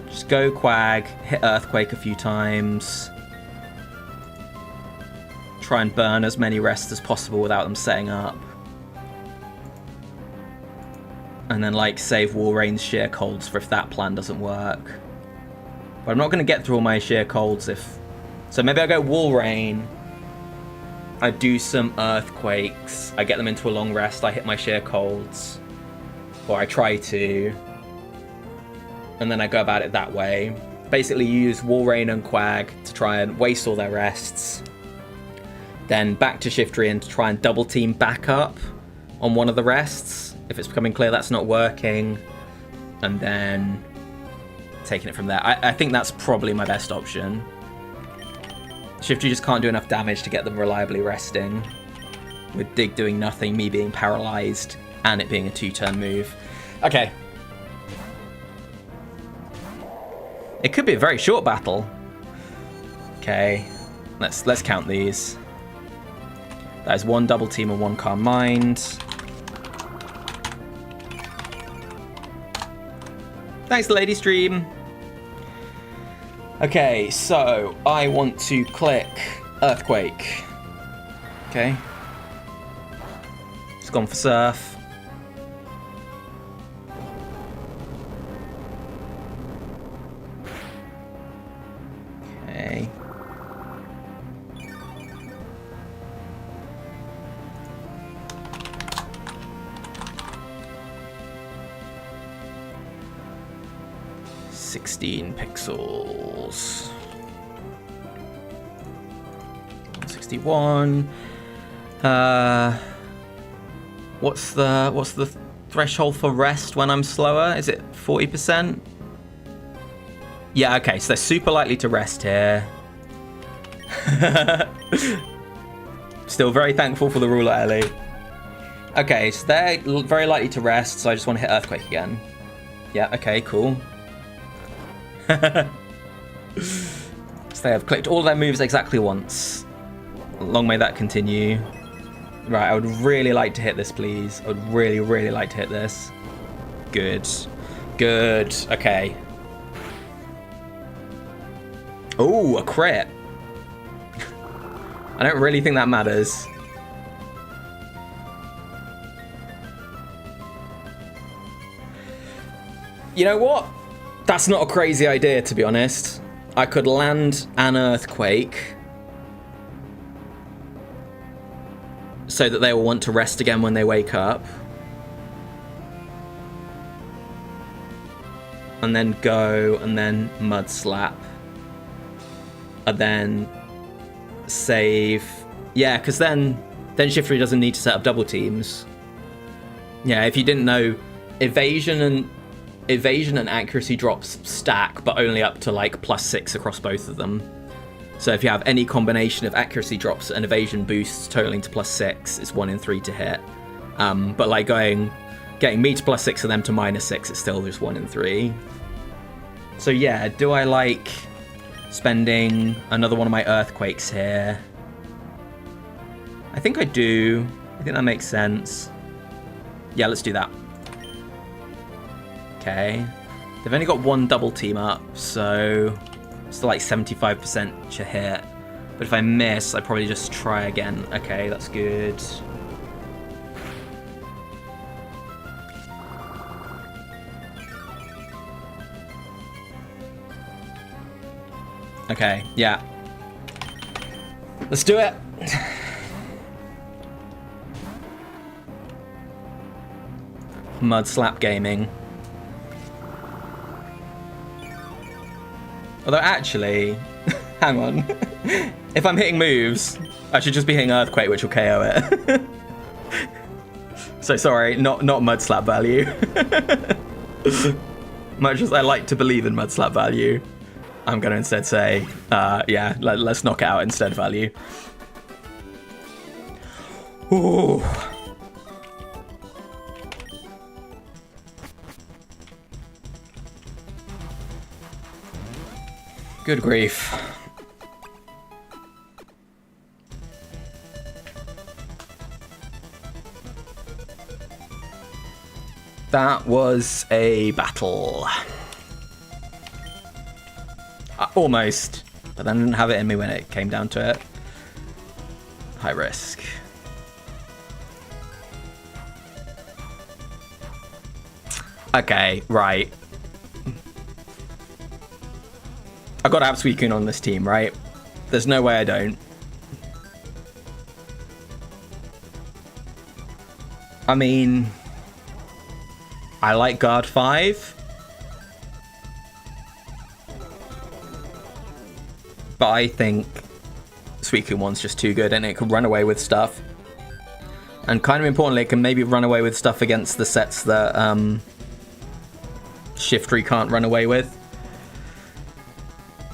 Just go Quag, hit Earthquake a few times. Try and burn as many rests as possible without them setting up. And then like save Wall Rain's Sheer Colds for if that plan doesn't work. But I'm not going to get through all my Sheer Colds if... So maybe I go Wall Rain. I do some Earthquakes. I get them into a long rest. I hit my Sheer Colds. Or I try to. And then I go about it that way. Basically use Wall Rain and Quag to try and waste all their rests. Then back to Shiftry to try and double team back up on one of the rests. If it's becoming clear that's not working. And then taking it from there. I think that's probably my best option. Shiftry just can't do enough damage to get them reliably resting. With Dig doing nothing, me being paralyzed, and it being a 2-turn move. Okay. It could be a very short battle. Okay. Let's count these. That is 1 double team and 1 calm mind. Thanks, Lady Stream. Okay, so I want to click Earthquake. Okay. It's gone for Surf. Okay. $16 pixels. 61. What's the threshold for rest when I'm slower? Is it 40%? Yeah, okay, so they're super likely to rest here. Still very thankful for the ruler, Ellie. Okay, so they're very likely to rest, so I just want to hit Earthquake again. Yeah, okay, cool. So they have clicked all their moves exactly once. Long may that continue. Right, I would really like to hit this, please. I would really, really like to hit this. Good. Good. Okay. Oh, a crit. I don't really think that matters. You know what? That's not a crazy idea, to be honest. I could land an Earthquake so that they will want to rest again when they wake up. And then go, and then Mud Slap. And then save. Yeah, because then Shiftry doesn't need to set up double teams. Yeah, if you didn't know, evasion and accuracy drops stack, but only up to like +6 across both of them. So if you have any combination of accuracy drops and evasion boosts totaling to +6, it's 1 in 3 to hit. But like getting me to +6 and them to -6, it's still just 1 in 3. So yeah, do I like spending another one of my Earthquakes here? I think I do. I think that makes sense. Yeah, let's do that. Okay. They've only got 1 double team up, so it's like 75% to hit. But if I miss, I probably just try again. Okay, that's good. Okay, yeah. Let's do it. Mud Slap Gaming. Although actually, hang on. If I'm hitting moves, I should just be hitting Earthquake, which will KO it. So sorry, not Mud Slap value. Much as I like to believe in Mud Slap value, I'm going to instead say, yeah, let's knock it out instead value. Ooh. Good grief. That was a battle. Almost. But then I didn't have it in me when it came down to it. High risk. Okay, right. I've got to have Suicune on this team, right? There's no way I don't. I mean, I like Guard 5. But I think Suicune 1's just too good and it can run away with stuff. And kind of importantly, it can maybe run away with stuff against the sets that Shiftry can't run away with.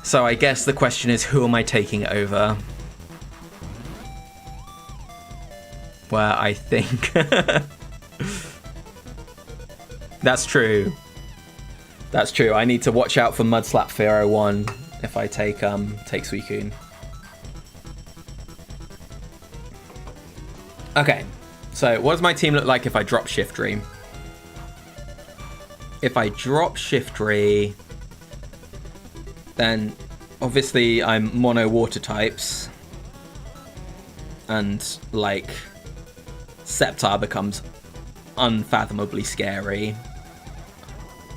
So I guess the question is, who am I taking over? Where I think... That's true. That's true. I need to watch out for Mudslap Pharaoh 1 if I take Suicune. Okay. So what does my team look like if I drop Shiftry? If I drop Shiftry, then obviously I'm mono water types. And like Sceptile becomes unfathomably scary.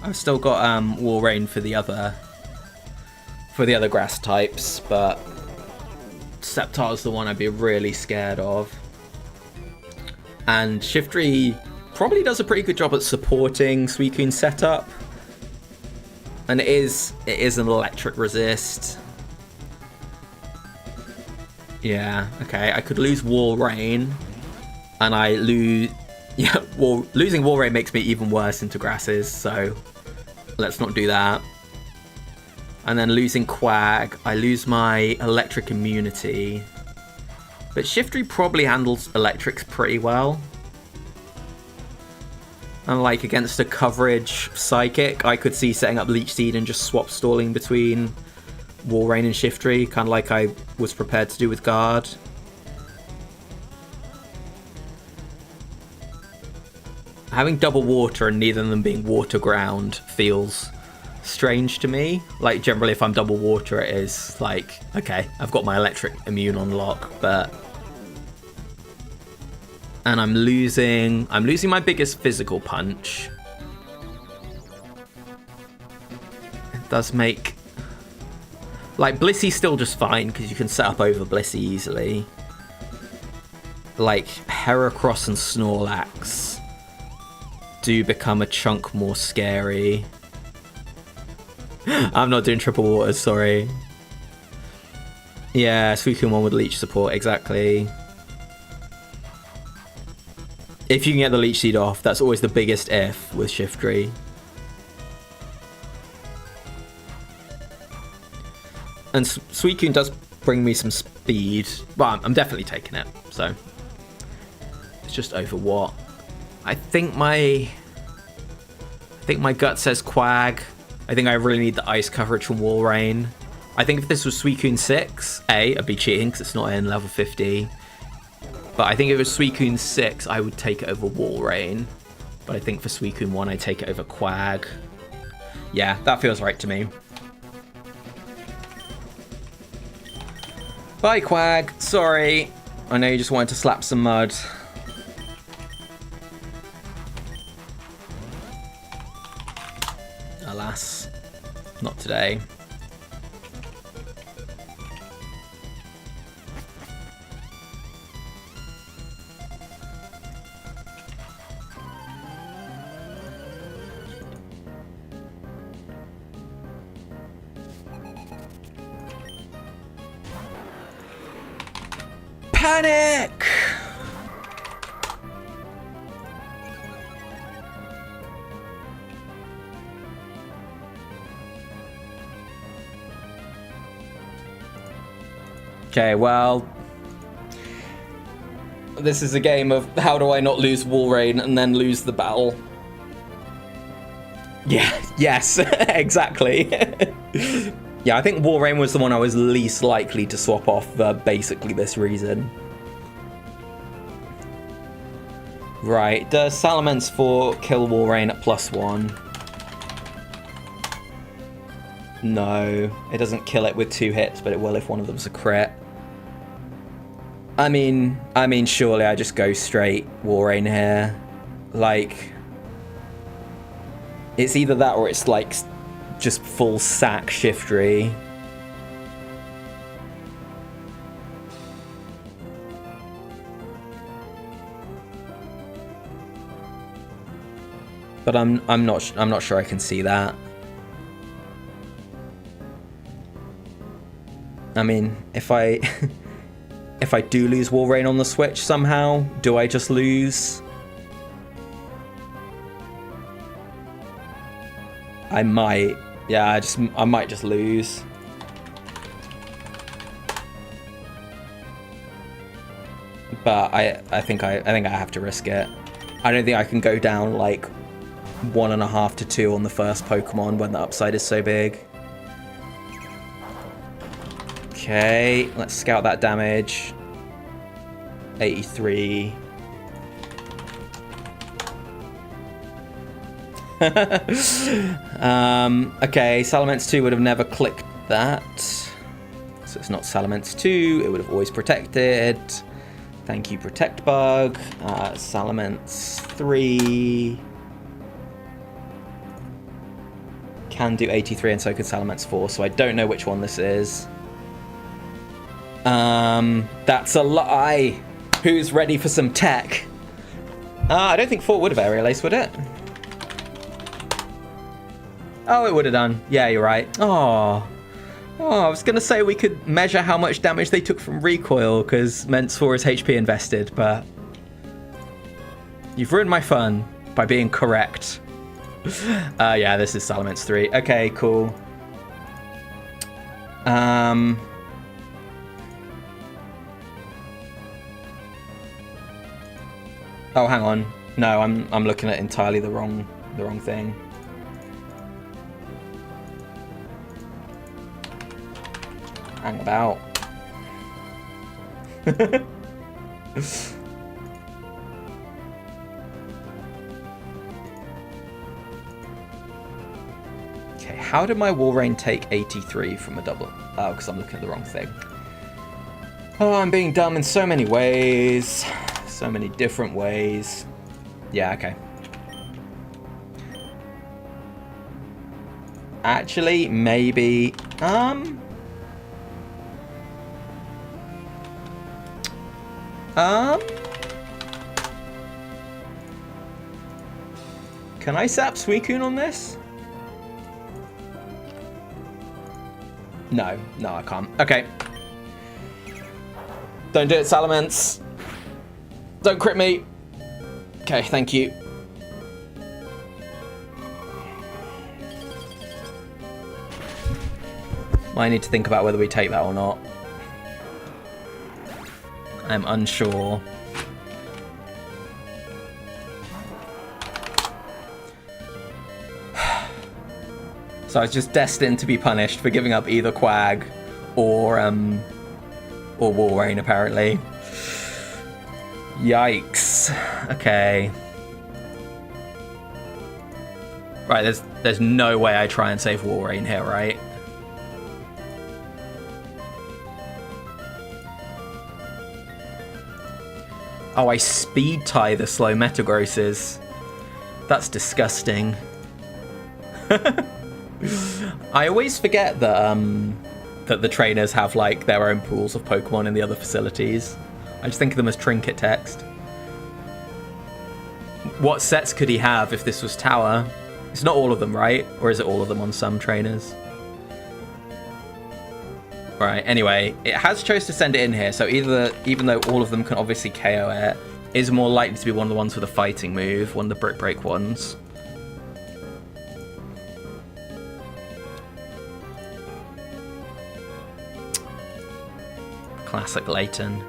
I've still got Walrein for the other grass types, but Sceptile's the one I'd be really scared of. And Shiftry probably does a pretty good job at supporting Suicune's setup. And it is an electric resist. Yeah, okay. I could lose Walrein, and I lose. Yeah, well, losing Walrein makes me even worse into grasses, so let's not do that. And then losing Quag, I lose my electric immunity. But Shiftry probably handles electrics pretty well. And like against a coverage Psychic, I could see setting up Leech Seed and just swap stalling between Walrein and Shiftry, kind of like I was prepared to do with Guard. Having double water and neither of them being water ground feels strange to me. Like generally if I'm double water it is like, okay, I've got my electric immune on lock, but... And I'm losing my biggest physical punch. It does make... Like, Blissy's still just fine, because you can set up over Blissey easily. Like, Heracross and Snorlax do become a chunk more scary. I'm not doing triple waters, sorry. Yeah, Suicune 1 with leech support, exactly. If you can get the Leech Seed off, that's always the biggest if with Shiftry. And Suicune does bring me some speed. Well, I'm definitely taking it, so. It's just over what? I think my gut says Quag. I think I really need the ice coverage from Walrein. I think if this was Suicune 6, I'd be cheating because it's not in level 50. But I think if it was Suicune 6, I would take it over Walrein. But I think for Suicune 1, I'd take it over Quag. Yeah, that feels right to me. Bye, Quag. Sorry. I know you just wanted to slap some mud. Alas, not today. Panic! Okay, well, this is a game of how do I not lose Wall Rain and then lose the battle. Yeah, yes, exactly. Yeah, I think Wall Rain was the one I was least likely to swap off for basically this reason. Right, does Salamence 4 kill Wall Rain at +1? No, it doesn't kill it with 2 hits, but it will if one of them's a crit. I mean, surely I just go straight Wall Rain here. Like, it's either that or it's like just full sack Shiftry. But I'm not sure I can see that. I mean, if I if I do lose Wall Rain on the Switch somehow, do I just lose? I might. Yeah, I might just lose. But I think I have to risk it. I don't think I can go down like 1.5 to 2 on the first Pokemon when the upside is so big. Okay, let's scout that damage. 83. Okay, Salamence 2 would have never clicked that. So it's not Salamence 2, it would have always protected. Thank you, Protect Bug. Salamence 3 can do 83 and so can Salamence 4, so I don't know which one this is. That's a lie. Who's ready for some tech? I don't think 4 would have Aerial Ace, would it? Oh, it would have done. Yeah, you're right. Oh, I was going to say we could measure how much damage they took from recoil, because Mence 4 is HP invested, but you've ruined my fun by being correct. Yeah, this is Salamence 3. Okay, cool. Oh, hang on. No, I'm looking at entirely the wrong thing. Hang about. Okay, how did my Wall Rain take 83 from a double? Oh, because I'm looking at the wrong thing. Oh, I'm being dumb in so many ways. So many different ways. Yeah, okay. Actually, maybe... Can I sap Suicune on this? No, I can't. Okay. Don't do it, Salamence. Don't crit me. Okay, thank you. I need to think about whether we take that or not. I'm unsure. So I was just destined to be punished for giving up either Quag or Wall Rain, apparently. Yikes. Okay. Right, there's no way I try and save Wall Rain here, right? Oh, I speed tie the slow Metagrosses. That's disgusting. I always forget that that the trainers have like their own pools of Pokemon in the other facilities. I just think of them as trinket text. What sets could he have if this was Tower? It's not all of them, right? Or is it all of them on some trainers? Right, anyway, it has chose to send it in here, so even though all of them can obviously KO it, is more likely to be one of the ones with a fighting move, one of the Brick Break ones. Classic Leighton.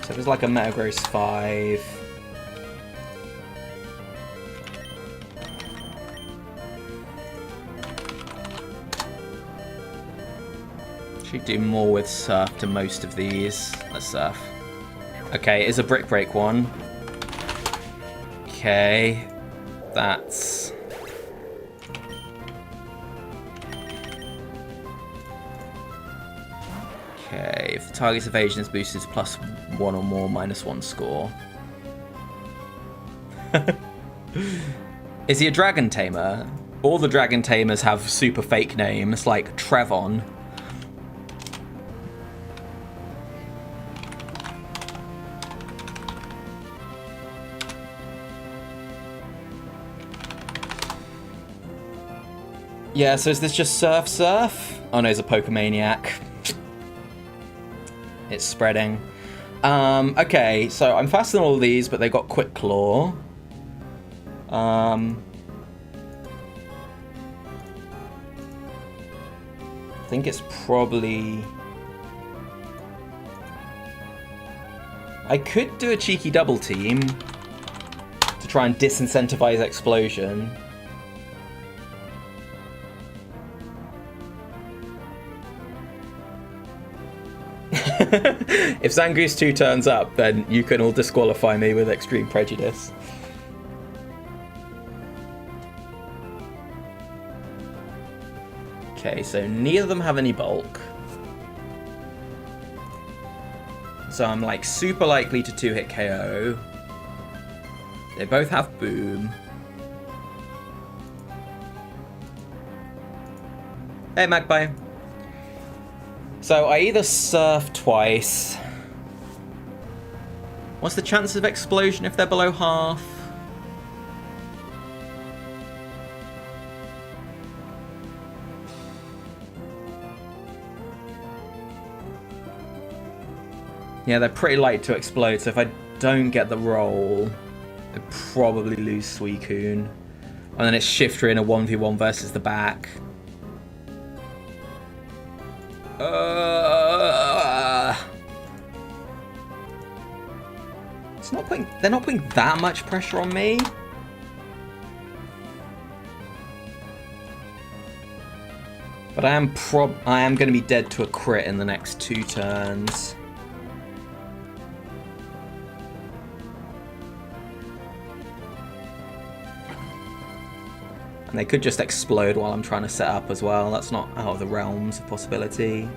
So there's like a Metagross 5. Should do more with Surf to most of these. Let's Surf. Okay, it's a Brick Break one. Okay, that's... Okay, if the target's evasion is boosted to +1 or more, -1 score. Is he a Dragon Tamer? All the Dragon Tamers have super fake names, like Trevon. Yeah, so is this just Surf? Oh no, it's a Pokemaniac. It's spreading. Okay, so I'm faster than all of these, but they got Quick Claw. I think it's probably... I could do a cheeky double team to try and disincentivize Explosion. If Zangoose 2 turns up, then you can all disqualify me with Extreme Prejudice. Okay, so neither of them have any bulk. So I'm like super likely to 2-hit KO. They both have Boom. Hey, Magpie. So I either Surf twice. What's the chance of Explosion if they're below half? Yeah, they're pretty light to explode, so if I don't get the roll, I probably lose Suicune. And then it's Shifter in a 1v1 versus the back. It's not putting, they're not putting that much pressure on me. But I am going to be dead to a crit in the next 2 turns. And they could just explode while I'm trying to set up as well. That's not out of the realms of possibility.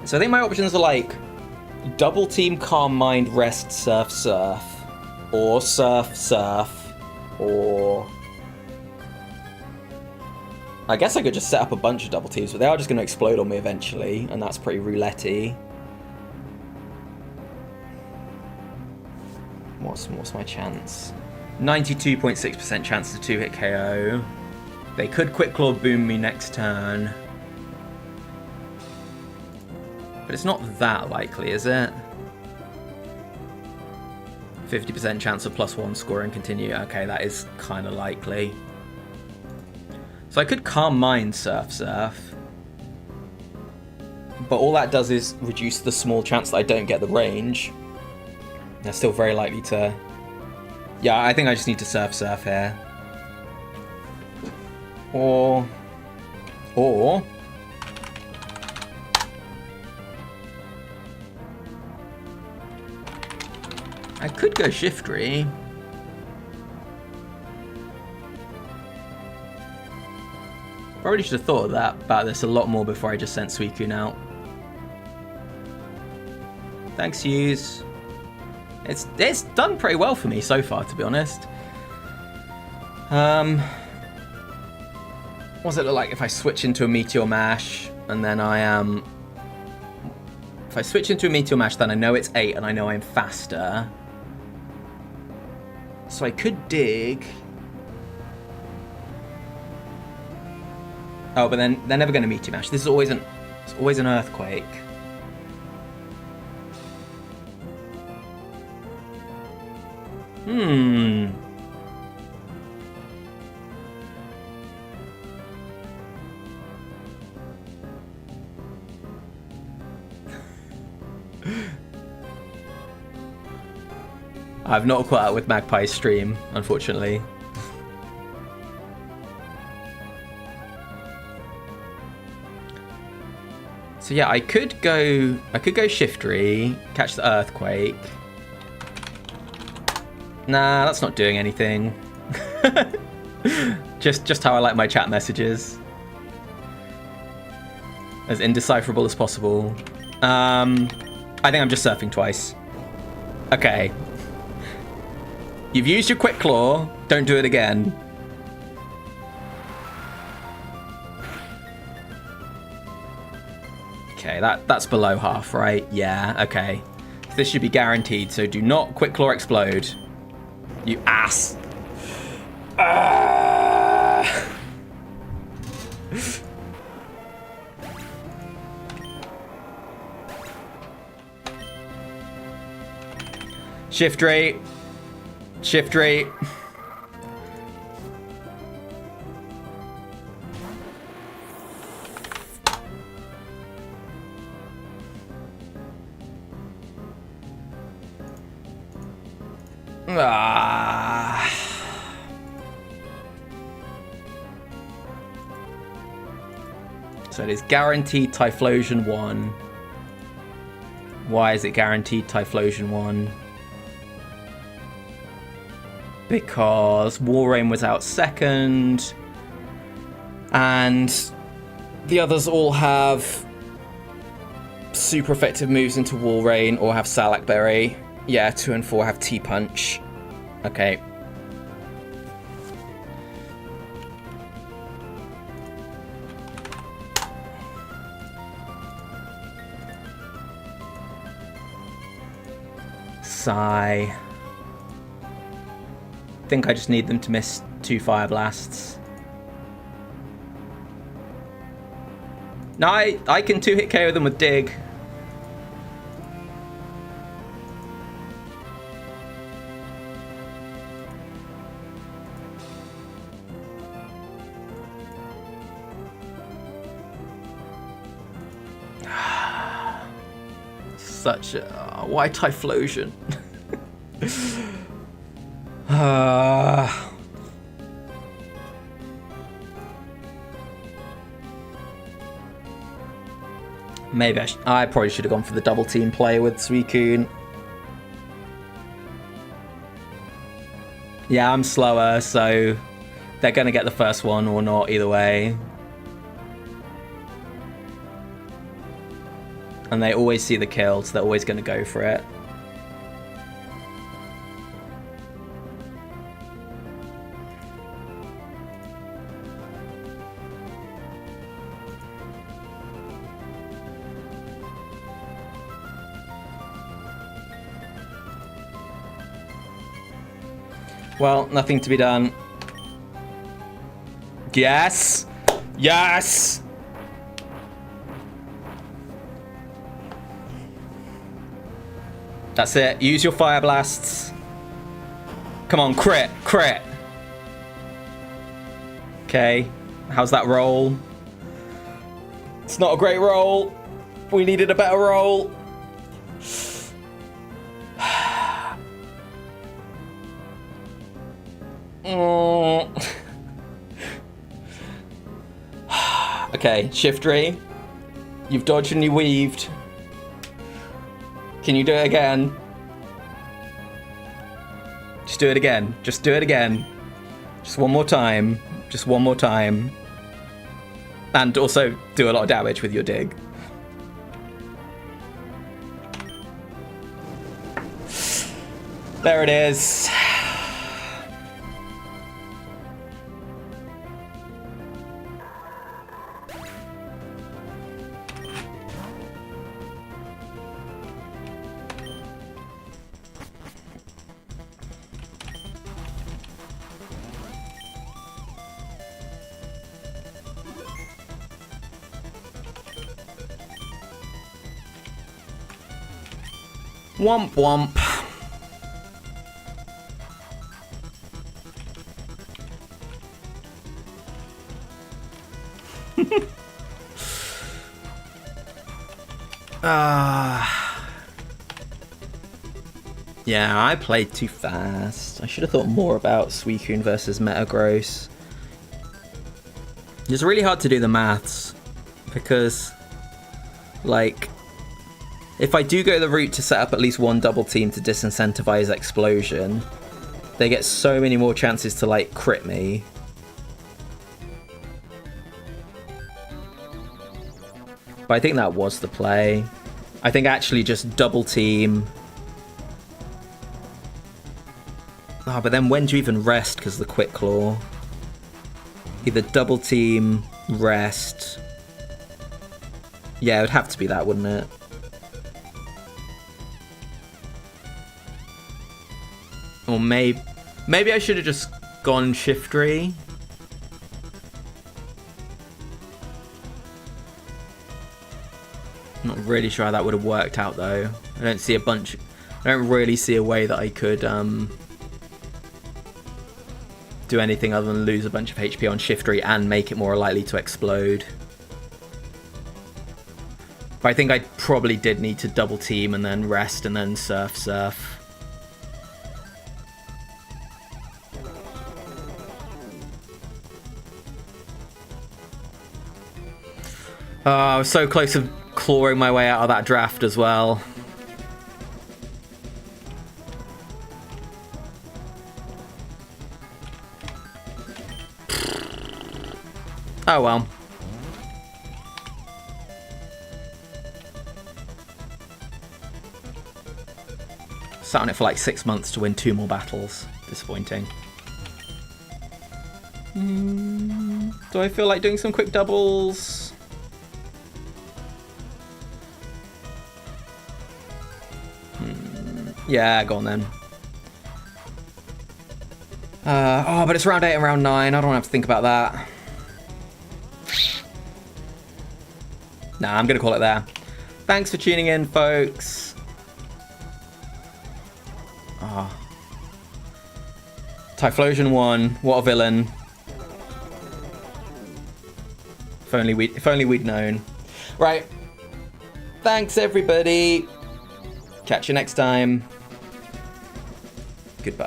So I think my options are like double team Calm Mind, Rest, Surf, Surf, or Surf, Surf, or... I guess I could just set up a bunch of double teams, but they are just going to explode on me eventually, and that's pretty roulette-y. What's my chance? 92.6% chance to 2-hit KO. They could Quick Claw Boom me next turn. But it's not that likely, is it? 50% chance of +1 score and continue. Okay, that is kind of likely. So I could Calm Mind Surf Surf. But all that does is reduce the small chance that I don't get the range. They're still very likely to... Yeah, I think I just need to Surf Surf here. Or... I could go Shiftry. Probably should have thought of that about this a lot more before I just sent Suicune out. Thanks, Hughes. It's done pretty well for me so far, to be honest. What does it look like if I switch into a Meteor Mash and then I am... If I switch into a Meteor Mash, then I know it's 8 and I know I'm faster. So I could dig. Oh, but then they're never going to Meteor Mash. This is always it's always an earthquake. I've not caught up with Magpie's stream, unfortunately. So yeah, I could go Shiftery, catch the earthquake. Nah, that's not doing anything. just how I like my chat messages. As indecipherable as possible. I think I'm just surfing twice. Okay. You've used your Quick Claw, don't do it again. Okay, that's below half, right? Yeah, okay. This should be guaranteed, so do not Quick Claw explode. You ass. Shift rate. Shift rate. So it is guaranteed Typhlosion 1. Why is it guaranteed Typhlosion 1? Because Walrein was out second, and the others all have super effective moves into Walrein or have Salak Berry. Yeah, 2 and 4 have T-Punch. Okay. Sigh. I think I just need them to miss 2 Fire Blasts. No, I can 2-hit KO them with Dig. Such a... why Typhlosion? Maybe I probably should have gone for the double team play with Suicune. Yeah, I'm slower, so they're going to get the first one or not, either way. And they always see the kill, so they're always going to go for it. Well, nothing to be done. Yes! Yes! That's it. Use your Fire Blasts. Come on, crit! Crit! Okay. How's that roll? It's not a great roll. We needed a better roll. Okay, Shiftry. You've dodged and you weaved. Can you do it again? Just do it again. Just do it again. Just one more time. Just one more time. And also do a lot of damage with your dig. There it is. Womp womp. Yeah, I played too fast. I should have thought more about Suicune versus Metagross. It's really hard to do the maths because, like, if I do go the route to set up at least one double team to disincentivize Explosion, they get so many more chances to, like, crit me. But I think that was the play. I think actually just double team. Oh, but then when do you even rest because of the Quick Claw? Either double team, rest. Yeah, it would have to be that, wouldn't it? Or maybe I should have just gone Shiftry. Not really sure how that would have worked out though. I don't really see a way that I could do anything other than lose a bunch of HP on Shiftry and make it more likely to explode. But I think I probably did need to double team and then rest and then surf. Oh, I was so close to clawing my way out of that draft as well. Oh well. Sat on it for like 6 months to win 2 more battles. Disappointing. Do I feel like doing some quick doubles? Yeah, go on then. Oh, but it's round 8 and round 9. I don't have to think about that. Nah, I'm going to call it there. Thanks for tuning in, folks. Oh. Typhlosion won. What a villain. If only we'd known. Right. Thanks, everybody. Catch you next time. Goodbye.